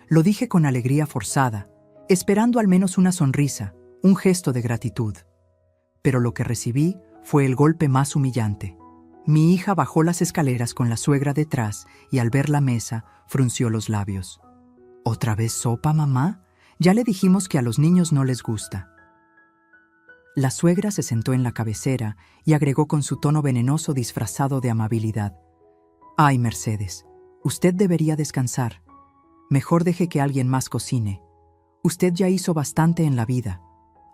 Lo dije con alegría forzada, esperando al menos una sonrisa, un gesto de gratitud. Pero lo que recibí fue el golpe más humillante. Mi hija bajó las escaleras con la suegra detrás y al ver la mesa frunció los labios. «¿Otra vez sopa, mamá? Ya le dijimos que a los niños no les gusta». La suegra se sentó en la cabecera y agregó con su tono venenoso disfrazado de amabilidad: «Ay, Mercedes, usted debería descansar. Mejor deje que alguien más cocine. Usted ya hizo bastante en la vida.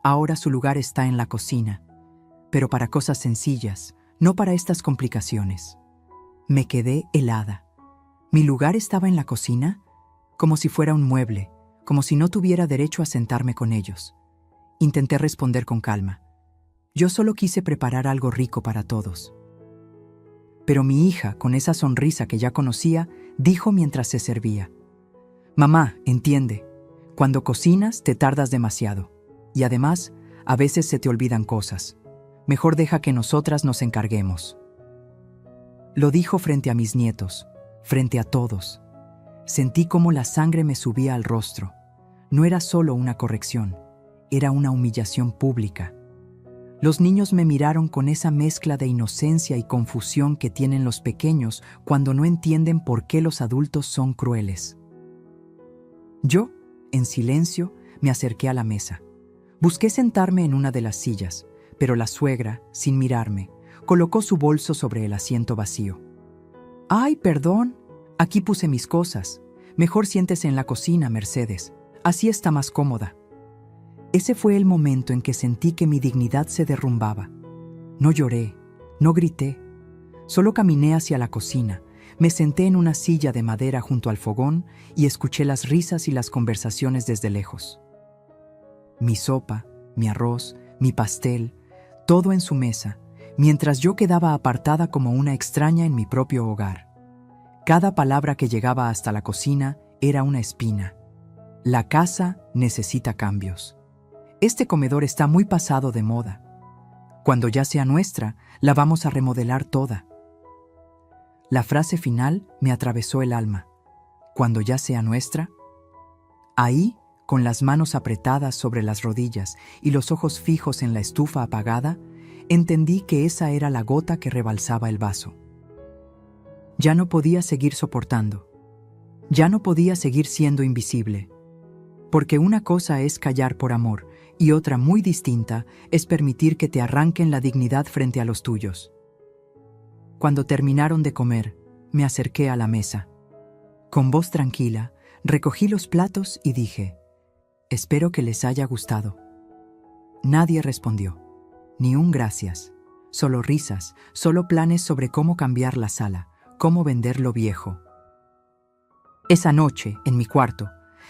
Ahora su lugar está en la cocina. Pero para cosas sencillas, no para estas complicaciones». Me quedé helada. ¿Mi lugar estaba en la cocina? Como si fuera un mueble, como si no tuviera derecho a sentarme con ellos. Intenté responder con calma. Yo solo quise preparar algo rico para todos. Pero mi hija, con esa sonrisa que ya conocía, dijo mientras se servía: «Mamá, entiende, cuando cocinas te tardas demasiado. Y además, a veces se te olvidan cosas. Mejor deja que nosotras nos encarguemos». Lo dijo frente a mis nietos, frente a todos. Sentí cómo la sangre me subía al rostro. No era solo una corrección, era una humillación pública. Los niños me miraron con esa mezcla de inocencia y confusión que tienen los pequeños cuando no entienden por qué los adultos son crueles. Yo, en silencio, me acerqué a la mesa. Busqué sentarme en una de las sillas, pero la suegra, sin mirarme, colocó su bolso sobre el asiento vacío. «Ay, perdón, aquí puse mis cosas. Mejor siéntese en la cocina, Mercedes. Así está más cómoda». Ese fue el momento en que sentí que mi dignidad se derrumbaba. No lloré, no grité. Solo caminé hacia la cocina, me senté en una silla de madera junto al fogón y escuché las risas y las conversaciones desde lejos. Mi sopa, mi arroz, mi pastel, todo en su mesa, mientras yo quedaba apartada como una extraña en mi propio hogar. Cada palabra que llegaba hasta la cocina era una espina. La casa necesita cambios. Este comedor está muy pasado de moda. Cuando ya sea nuestra, la vamos a remodelar toda. La frase final me atravesó el alma. ¿Cuando ya sea nuestra? Ahí, con las manos apretadas sobre las rodillas y los ojos fijos en la estufa apagada, entendí que esa era la gota que rebalsaba el vaso. Ya no podía seguir soportando. Ya no podía seguir siendo invisible. Porque una cosa es callar por amor y otra muy distinta es permitir que te arranquen la dignidad frente a los tuyos. Cuando terminaron de comer, me acerqué a la mesa. Con voz tranquila, recogí los platos y dije: «Espero que les haya gustado». Nadie respondió, ni un gracias, solo risas, solo planes sobre cómo cambiar la sala, cómo vender lo viejo. Esa noche, en mi cuarto,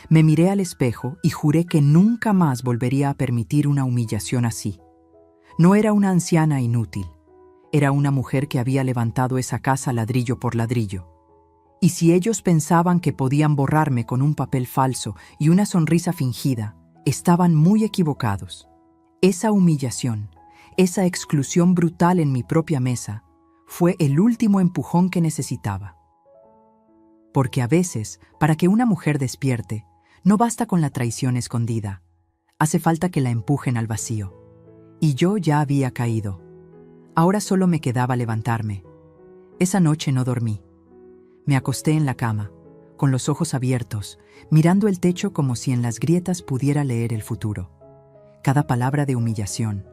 me miré al espejo y juré que nunca más volvería a permitir una humillación así. No era una anciana inútil, era una mujer que había levantado esa casa ladrillo por ladrillo. Y si ellos pensaban que podían borrarme con un papel falso y una sonrisa fingida, estaban muy equivocados. Esa humillación, esa exclusión brutal en mi propia mesa, fue el último empujón que necesitaba. Porque a veces, para que una mujer despierte, no basta con la traición escondida, hace falta que la empujen al vacío. Y yo ya había caído. Ahora solo me quedaba levantarme. Esa noche no dormí. Me acosté en la cama, con los ojos abiertos, mirando el techo como si en las grietas pudiera leer el futuro. Cada palabra de humillación,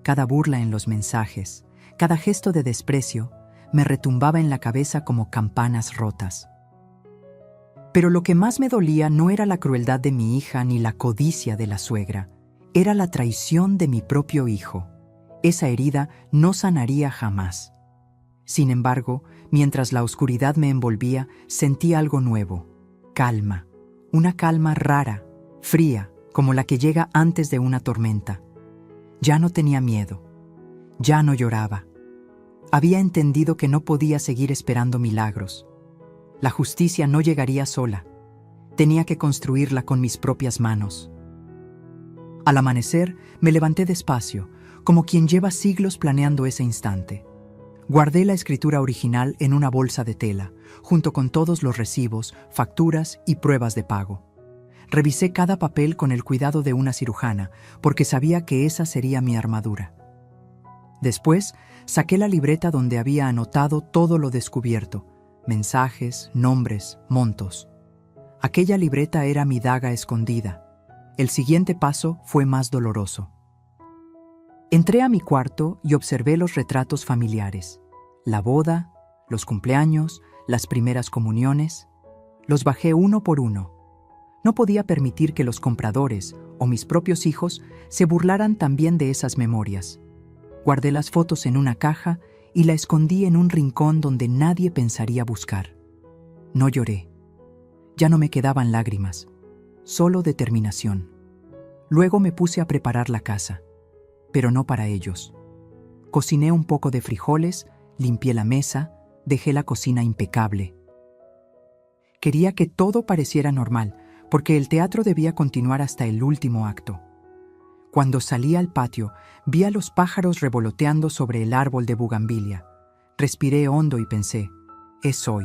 cada burla en los mensajes, cada gesto de desprecio, me retumbaba en la cabeza como campanas rotas. Pero lo que más me dolía no era la crueldad de mi hija ni la codicia de la suegra, era la traición de mi propio hijo. Esa herida no sanaría jamás. Sin embargo, Mientras la oscuridad me envolvía, sentí algo nuevo, calma, una calma rara, fría, como la que llega antes de una tormenta. Ya no tenía miedo, ya no lloraba. Había entendido que no podía seguir esperando milagros. La justicia no llegaría sola. Tenía que construirla con mis propias manos. Al amanecer, me levanté despacio, como quien lleva siglos planeando ese instante. Guardé la escritura original en una bolsa de tela, junto con todos los recibos, facturas y pruebas de pago. Revisé cada papel con el cuidado de una cirujana, porque sabía que esa sería mi armadura. Después, saqué la libreta donde había anotado todo lo descubierto, mensajes, nombres, montos. Aquella libreta era mi daga escondida. El siguiente paso fue más doloroso. Entré a mi cuarto y observé los retratos familiares. La boda, los cumpleaños, las primeras comuniones. Los bajé uno por uno. No podía permitir que los compradores o mis propios hijos se burlaran también de esas memorias. Guardé las fotos en una caja y la escondí en un rincón donde nadie pensaría buscar. No lloré. Ya no me quedaban lágrimas, solo determinación. Luego me puse a preparar la casa, pero no para ellos. Cociné un poco de frijoles, limpié la mesa, dejé la cocina impecable. Quería que todo pareciera normal, porque el teatro debía continuar hasta el último acto. Cuando salí al patio, vi a los pájaros revoloteando sobre el árbol de bugambilia. Respiré hondo y pensé, es hoy.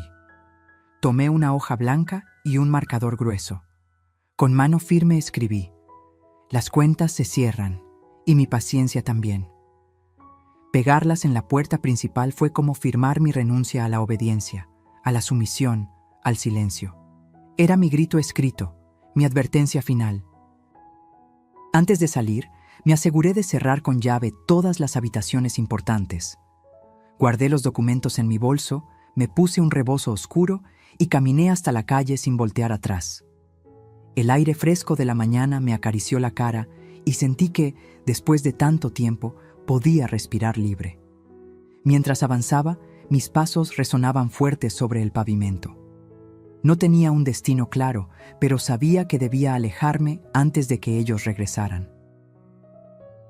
Tomé una hoja blanca y un marcador grueso. Con mano firme escribí, las cuentas se cierran, y mi paciencia también. Pegarlas en la puerta principal fue como firmar mi renuncia a la obediencia, a la sumisión, al silencio. Era mi grito escrito, mi advertencia final. Antes de salir, me aseguré de cerrar con llave todas las habitaciones importantes. Guardé los documentos en mi bolso, me puse un rebozo oscuro y caminé hasta la calle sin voltear atrás. El aire fresco de la mañana me acarició la cara y sentí que, después de tanto tiempo, podía respirar libre. Mientras avanzaba, mis pasos resonaban fuertes sobre el pavimento. No tenía un destino claro, pero sabía que debía alejarme antes de que ellos regresaran.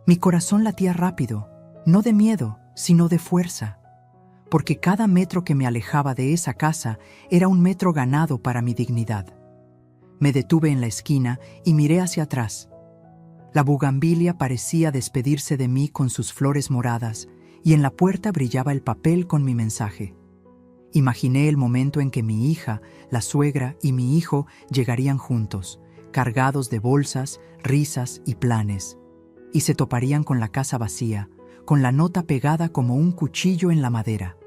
Mi corazón latía rápido, no de miedo, sino de fuerza, porque cada metro que me alejaba de esa casa era un metro ganado para mi dignidad. Me detuve en la esquina y miré hacia atrás. La bugambilia parecía despedirse de mí con sus flores moradas y en la puerta brillaba el papel con mi mensaje. Imaginé el momento en que mi hija, la suegra y mi hijo llegarían juntos, cargados de bolsas, risas y planes, y se toparían con la casa vacía, con la nota pegada como un cuchillo en la madera.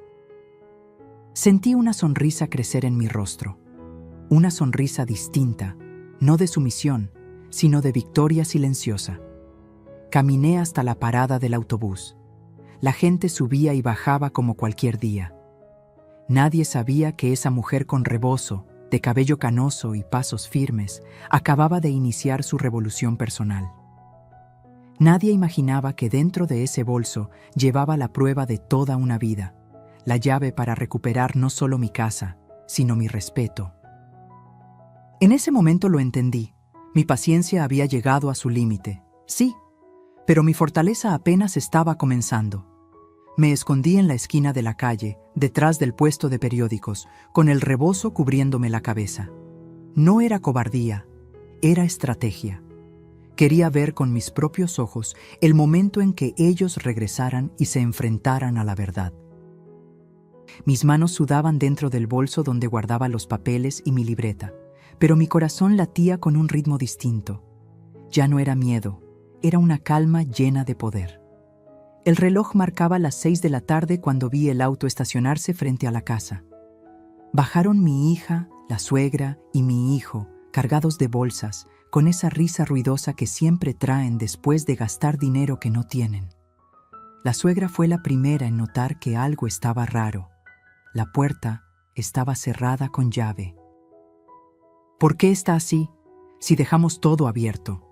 Sentí una sonrisa crecer en mi rostro, una sonrisa distinta, no de sumisión, sino de victoria silenciosa. Caminé hasta la parada del autobús. La gente subía y bajaba como cualquier día. Nadie sabía que esa mujer con rebozo, de cabello canoso y pasos firmes, acababa de iniciar su revolución personal. Nadie imaginaba que dentro de ese bolso llevaba la prueba de toda una vida, la llave para recuperar no solo mi casa, sino mi respeto. En ese momento lo entendí. Mi paciencia había llegado a su límite, sí, pero mi fortaleza apenas estaba comenzando. Me escondí en la esquina de la calle, detrás del puesto de periódicos, con el rebozo cubriéndome la cabeza. No era cobardía, era estrategia. Quería ver con mis propios ojos el momento en que ellos regresaran y se enfrentaran a la verdad. Mis manos sudaban dentro del bolso donde guardaba los papeles y mi libreta, pero mi corazón latía con un ritmo distinto. Ya no era miedo, era una calma llena de poder. El reloj marcaba las 6 de la tarde cuando vi el auto estacionarse frente a la casa. Bajaron mi hija, la suegra y mi hijo, cargados de bolsas, con esa risa ruidosa que siempre traen después de gastar dinero que no tienen. La suegra fue la primera en notar que algo estaba raro. La puerta estaba cerrada con llave. ¿Por qué está así, si dejamos todo abierto?,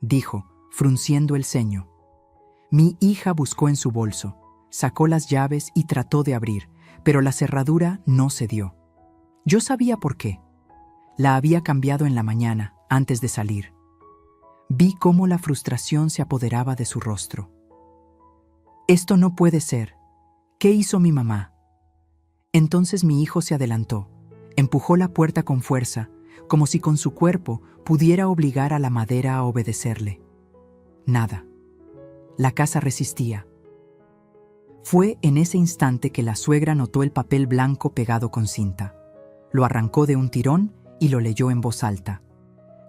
dijo, frunciendo el ceño. Mi hija buscó en su bolso, sacó las llaves y trató de abrir, pero la cerradura no cedió. Yo sabía por qué. La había cambiado en la mañana, antes de salir. Vi cómo la frustración se apoderaba de su rostro. Esto no puede ser. ¿Qué hizo mi mamá? Entonces mi hijo se adelantó, empujó la puerta con fuerza, como si con su cuerpo pudiera obligar a la madera a obedecerle. Nada. La casa resistía. Fue en ese instante que la suegra notó el papel blanco pegado con cinta. Lo arrancó de un tirón y lo leyó en voz alta.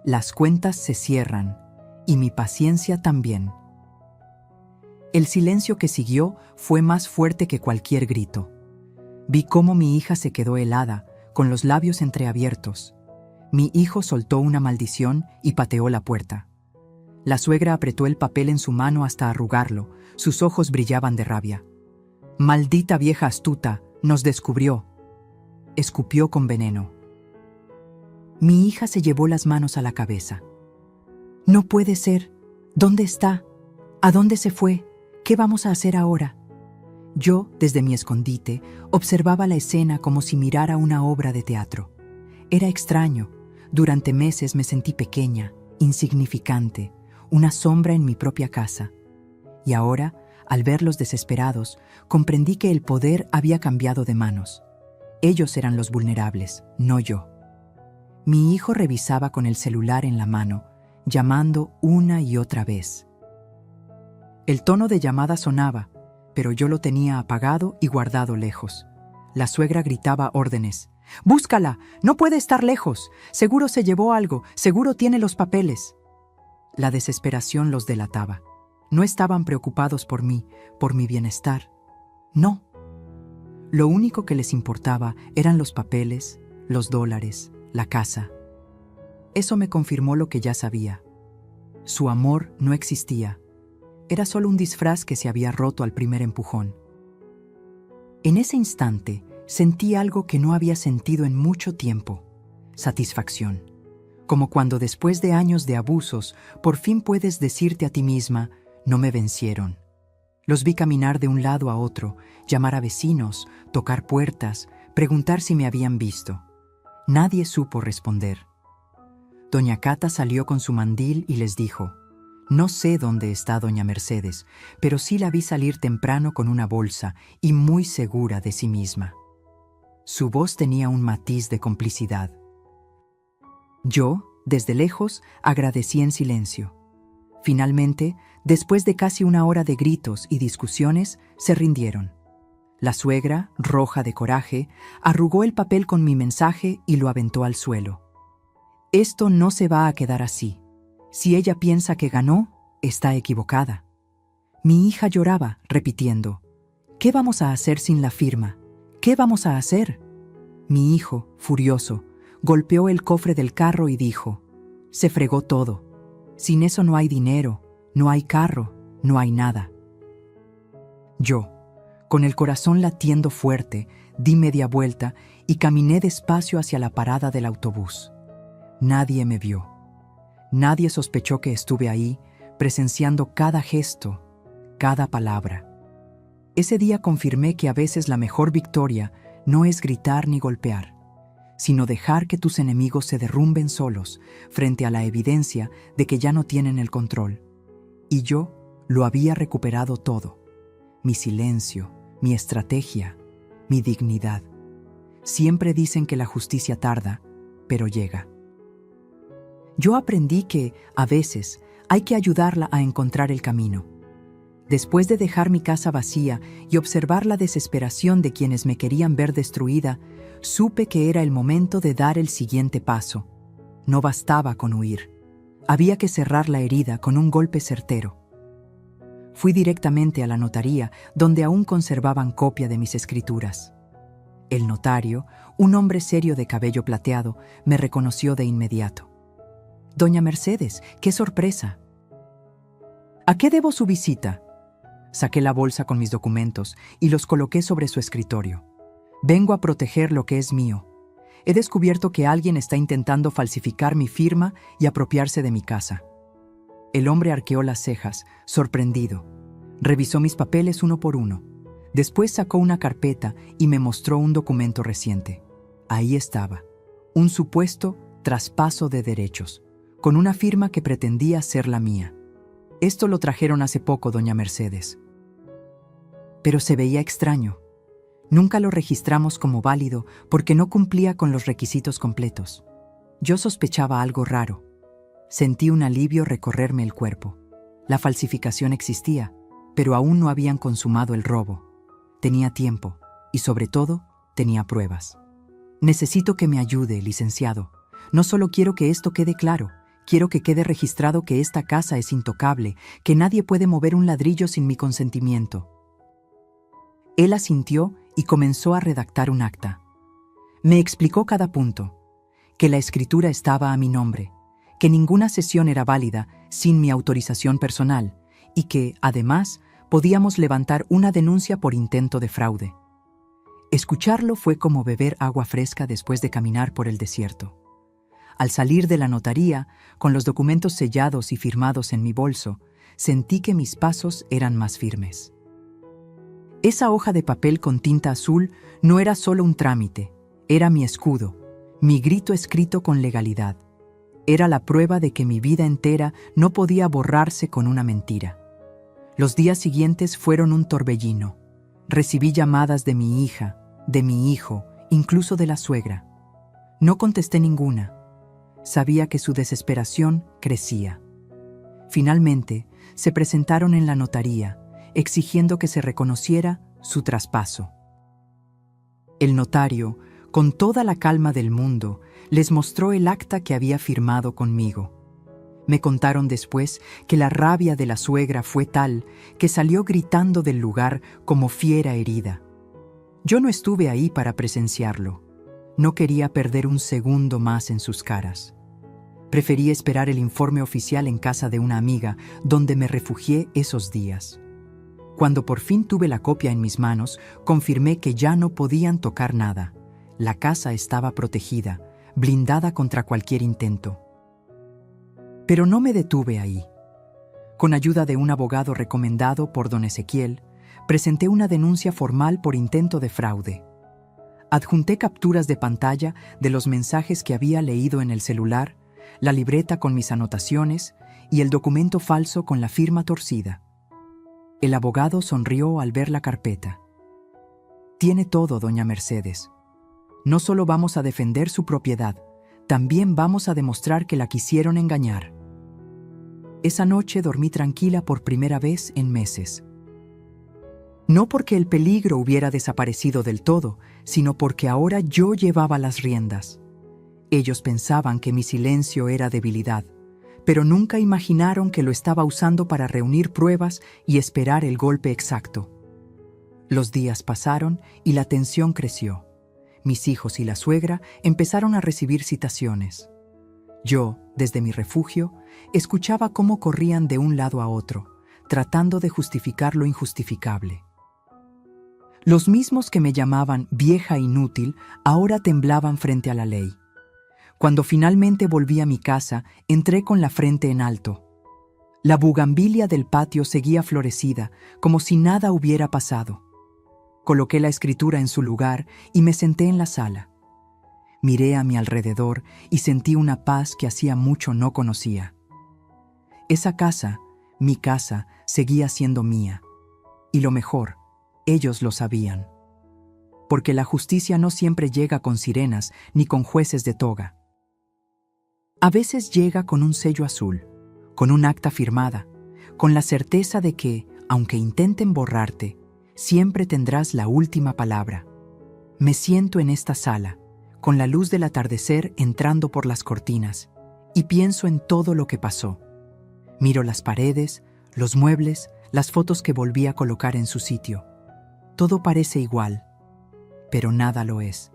Las cuentas se cierran, y mi paciencia también. El silencio que siguió fue más fuerte que cualquier grito. Vi cómo mi hija se quedó helada, con los labios entreabiertos. Mi hijo soltó una maldición y pateó la puerta. La suegra apretó el papel en su mano hasta arrugarlo, sus ojos brillaban de rabia. «Maldita vieja astuta, nos descubrió», escupió con veneno. Mi hija se llevó las manos a la cabeza. «No puede ser. ¿Dónde está? ¿A dónde se fue? ¿Qué vamos a hacer ahora?» Yo, desde mi escondite, observaba la escena como si mirara una obra de teatro. Era extraño. Durante meses me sentí pequeña, insignificante, una sombra en mi propia casa. Y ahora, al verlos desesperados, comprendí que el poder había cambiado de manos. Ellos eran los vulnerables, no yo. Mi hijo revisaba con el celular en la mano, llamando una y otra vez. El tono de llamada sonaba, pero yo lo tenía apagado y guardado lejos. La suegra gritaba órdenes. «¡Búscala! ¡No puede estar lejos! Seguro se llevó algo, seguro tiene los papeles». La desesperación los delataba. No estaban preocupados por mí, por mi bienestar. No. Lo único que les importaba eran los papeles, los dólares, la casa. Eso me confirmó lo que ya sabía. Su amor no existía. Era solo un disfraz que se había roto al primer empujón. En ese instante sentí algo que no había sentido en mucho tiempo: satisfacción. Como cuando después de años de abusos, por fin puedes decirte a ti misma: no me vencieron. Los vi caminar de un lado a otro, llamar a vecinos, tocar puertas, preguntar si me habían visto. Nadie supo responder. Doña Cata salió con su mandil y les dijo: «No sé dónde está doña Mercedes, pero sí la vi salir temprano con una bolsa y muy segura de sí misma». Su voz tenía un matiz de complicidad. Yo, desde lejos, agradecí en silencio. Finalmente, después de casi una hora de gritos y discusiones, se rindieron. La suegra, roja de coraje, arrugó el papel con mi mensaje y lo aventó al suelo. «Esto no se va a quedar así. Si ella piensa que ganó, está equivocada». Mi hija lloraba, repitiendo: «¿Qué vamos a hacer sin la firma? ¿Qué vamos a hacer?». Mi hijo, furioso, golpeó el cofre del carro y dijo: «Se fregó todo. Sin eso no hay dinero, no hay carro, no hay nada». Yo, con el corazón latiendo fuerte, di media vuelta y caminé despacio hacia la parada del autobús. Nadie me vio. Nadie sospechó que estuve ahí, presenciando cada gesto, cada palabra. Ese día confirmé que a veces la mejor victoria no es gritar ni golpear, sino dejar que tus enemigos se derrumben solos frente a la evidencia de que ya no tienen el control. Y yo lo había recuperado todo: mi silencio, mi estrategia, mi dignidad. Siempre dicen que la justicia tarda, pero llega. Yo aprendí que, a veces, hay que ayudarla a encontrar el camino. Después de dejar mi casa vacía y observar la desesperación de quienes me querían ver destruida, supe que era el momento de dar el siguiente paso. No bastaba con huir. Había que cerrar la herida con un golpe certero. Fui directamente a la notaría, donde aún conservaban copia de mis escrituras. El notario, un hombre serio de cabello plateado, me reconoció de inmediato. «Doña Mercedes, qué sorpresa». «¿A qué debo su visita?». Saqué la bolsa con mis documentos y los coloqué sobre su escritorio. «Vengo a proteger lo que es mío. He descubierto que alguien está intentando falsificar mi firma y apropiarse de mi casa». El hombre arqueó las cejas, sorprendido. Revisó mis papeles uno por uno. Después sacó una carpeta y me mostró un documento reciente. Ahí estaba, un supuesto traspaso de derechos, con una firma que pretendía ser la mía. Esto lo trajeron hace poco, doña Mercedes. Pero se veía extraño. Nunca lo registramos como válido porque no cumplía con los requisitos completos. Yo sospechaba algo raro. Sentí un alivio recorrerme el cuerpo. La falsificación existía, pero aún no habían consumado el robo. Tenía tiempo y, sobre todo, tenía pruebas. Necesito que me ayude, licenciado. No solo quiero que esto quede claro, quiero que quede registrado que esta casa es intocable, que nadie puede mover un ladrillo sin mi consentimiento. Él asintió y comenzó a redactar un acta. Me explicó cada punto, que la escritura estaba a mi nombre, que ninguna cesión era válida sin mi autorización personal y que, además, podíamos levantar una denuncia por intento de fraude. Escucharlo fue como beber agua fresca después de caminar por el desierto. Al salir de la notaría, con los documentos sellados y firmados en mi bolso, sentí que mis pasos eran más firmes. Esa hoja de papel con tinta azul no era solo un trámite, era mi escudo, mi grito escrito con legalidad. Era la prueba de que mi vida entera no podía borrarse con una mentira. Los días siguientes fueron un torbellino. Recibí llamadas de mi hija, de mi hijo, incluso de la suegra. No contesté ninguna. Sabía que su desesperación crecía. Finalmente, se presentaron en la notaría, exigiendo que se reconociera su traspaso. El notario, con toda la calma del mundo, les mostró el acta que había firmado conmigo. Me contaron después que la rabia de la suegra fue tal que salió gritando del lugar como fiera herida. Yo no estuve ahí para presenciarlo. No quería perder un segundo más en sus caras. Preferí esperar el informe oficial en casa de una amiga, donde me refugié esos días. Cuando por fin tuve la copia en mis manos, confirmé que ya no podían tocar nada. La casa estaba protegida, blindada contra cualquier intento. Pero no me detuve ahí. Con ayuda de un abogado recomendado por don Ezequiel, presenté una denuncia formal por intento de fraude. Adjunté capturas de pantalla de los mensajes que había leído en el celular, la libreta con mis anotaciones y el documento falso con la firma torcida. El abogado sonrió al ver la carpeta. Tiene todo, doña Mercedes. No solo vamos a defender su propiedad, también vamos a demostrar que la quisieron engañar. Esa noche dormí tranquila por primera vez en meses. No porque el peligro hubiera desaparecido del todo, sino porque ahora yo llevaba las riendas. Ellos pensaban que mi silencio era debilidad, pero nunca imaginaron que lo estaba usando para reunir pruebas y esperar el golpe exacto. Los días pasaron y la tensión creció. Mis hijos y la suegra empezaron a recibir citaciones. Yo, desde mi refugio, escuchaba cómo corrían de un lado a otro, tratando de justificar lo injustificable. Los mismos que me llamaban vieja inútil ahora temblaban frente a la ley. Cuando finalmente volví a mi casa, entré con la frente en alto. La bugambilia del patio seguía florecida, como si nada hubiera pasado. Coloqué la escritura en su lugar y me senté en la sala. Miré a mi alrededor y sentí una paz que hacía mucho no conocía. Esa casa, mi casa, seguía siendo mía. Y lo mejor, ellos lo sabían. Porque la justicia no siempre llega con sirenas ni con jueces de toga. A veces llega con un sello azul, con un acta firmada, con la certeza de que, aunque intenten borrarte, siempre tendrás la última palabra. Me siento en esta sala, con la luz del atardecer entrando por las cortinas, y pienso en todo lo que pasó. Miro las paredes, los muebles, las fotos que volví a colocar en su sitio. Todo parece igual, pero nada lo es.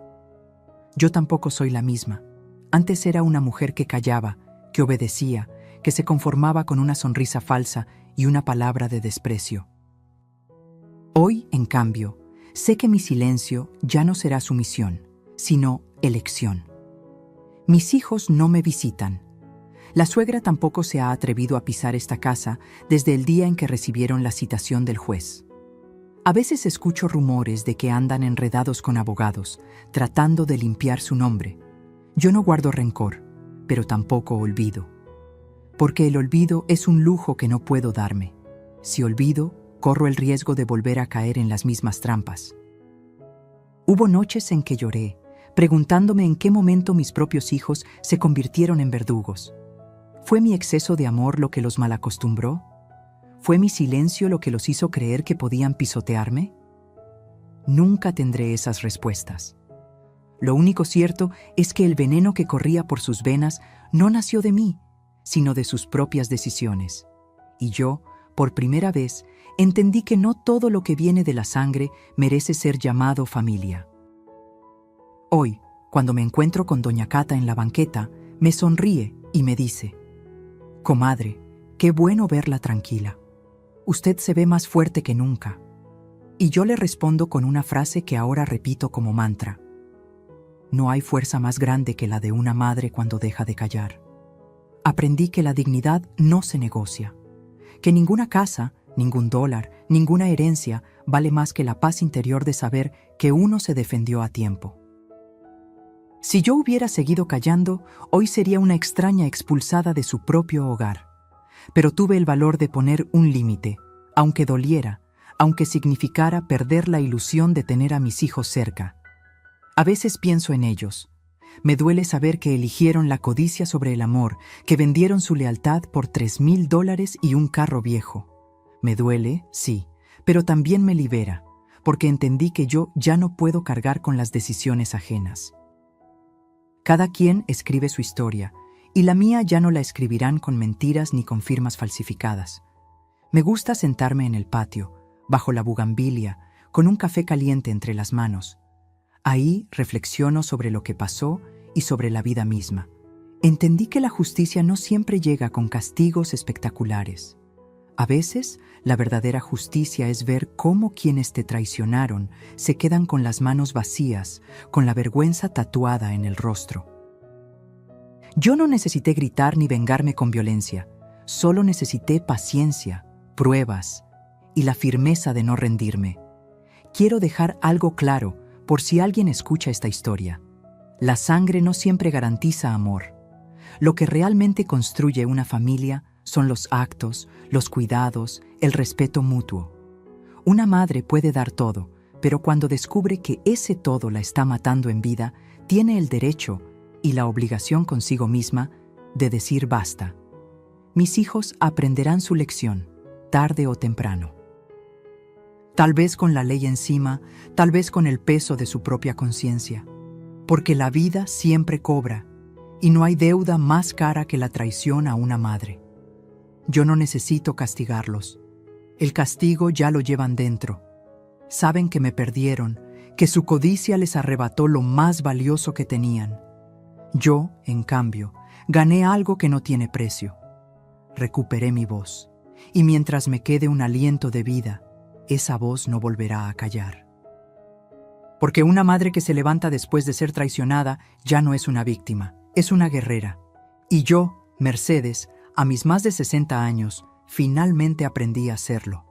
Yo tampoco soy la misma. Antes era una mujer que callaba, que obedecía, que se conformaba con una sonrisa falsa y una palabra de desprecio. Hoy, en cambio, sé que mi silencio ya no será sumisión, sino elección. Mis hijos no me visitan. La suegra tampoco se ha atrevido a pisar esta casa desde el día en que recibieron la citación del juez. A veces escucho rumores de que andan enredados con abogados, tratando de limpiar su nombre. Yo no guardo rencor, pero tampoco olvido. Porque el olvido es un lujo que no puedo darme. Si olvido, corro el riesgo de volver a caer en las mismas trampas. Hubo noches en que lloré, preguntándome en qué momento mis propios hijos se convirtieron en verdugos. ¿Fue mi exceso de amor lo que los malacostumbró? ¿Fue mi silencio lo que los hizo creer que podían pisotearme? Nunca tendré esas respuestas. Lo único cierto es que el veneno que corría por sus venas no nació de mí, sino de sus propias decisiones. Y yo, por primera vez, entendí que no todo lo que viene de la sangre merece ser llamado familia. Hoy, cuando me encuentro con doña Cata en la banqueta, me sonríe y me dice: «Comadre, qué bueno verla tranquila. Usted se ve más fuerte que nunca». Y yo le respondo con una frase que ahora repito como mantra: «No hay fuerza más grande que la de una madre cuando deja de callar». Aprendí que la dignidad no se negocia, que ninguna casa, ningún dólar, ninguna herencia vale más que la paz interior de saber que uno se defendió a tiempo. Si yo hubiera seguido callando, hoy sería una extraña expulsada de su propio hogar. Pero tuve el valor de poner un límite, aunque doliera, aunque significara perder la ilusión de tener a mis hijos cerca. A veces pienso en ellos. Me duele saber que eligieron la codicia sobre el amor, que vendieron su lealtad por $3,000 y un carro viejo. Me duele, sí, pero también me libera, porque entendí que yo ya no puedo cargar con las decisiones ajenas. Cada quien escribe su historia, y la mía ya no la escribirán con mentiras ni con firmas falsificadas. Me gusta sentarme en el patio, bajo la bugambilia, con un café caliente entre las manos. Ahí reflexiono sobre lo que pasó y sobre la vida misma. Entendí que la justicia no siempre llega con castigos espectaculares. A veces, la verdadera justicia es ver cómo quienes te traicionaron se quedan con las manos vacías, con la vergüenza tatuada en el rostro. Yo no necesité gritar ni vengarme con violencia, solo necesité paciencia, pruebas y la firmeza de no rendirme. Quiero dejar algo claro por si alguien escucha esta historia. La sangre no siempre garantiza amor. Lo que realmente construye una familia son los actos, los cuidados, el respeto mutuo. Una madre puede dar todo, pero cuando descubre que ese todo la está matando en vida, tiene el derecho y la obligación consigo misma de decir basta. Mis hijos aprenderán su lección, tarde o temprano. Tal vez con la ley encima, tal vez con el peso de su propia conciencia. Porque la vida siempre cobra, y no hay deuda más cara que la traición a una madre. Yo no necesito castigarlos. El castigo ya lo llevan dentro. Saben que me perdieron, que su codicia les arrebató lo más valioso que tenían. Yo, en cambio, gané algo que no tiene precio. Recuperé mi voz, y mientras me quede un aliento de vida, esa voz no volverá a callar. Porque una madre que se levanta después de ser traicionada ya no es una víctima, es una guerrera. Y yo, Mercedes, a mis más de 60 años, finalmente aprendí a hacerlo.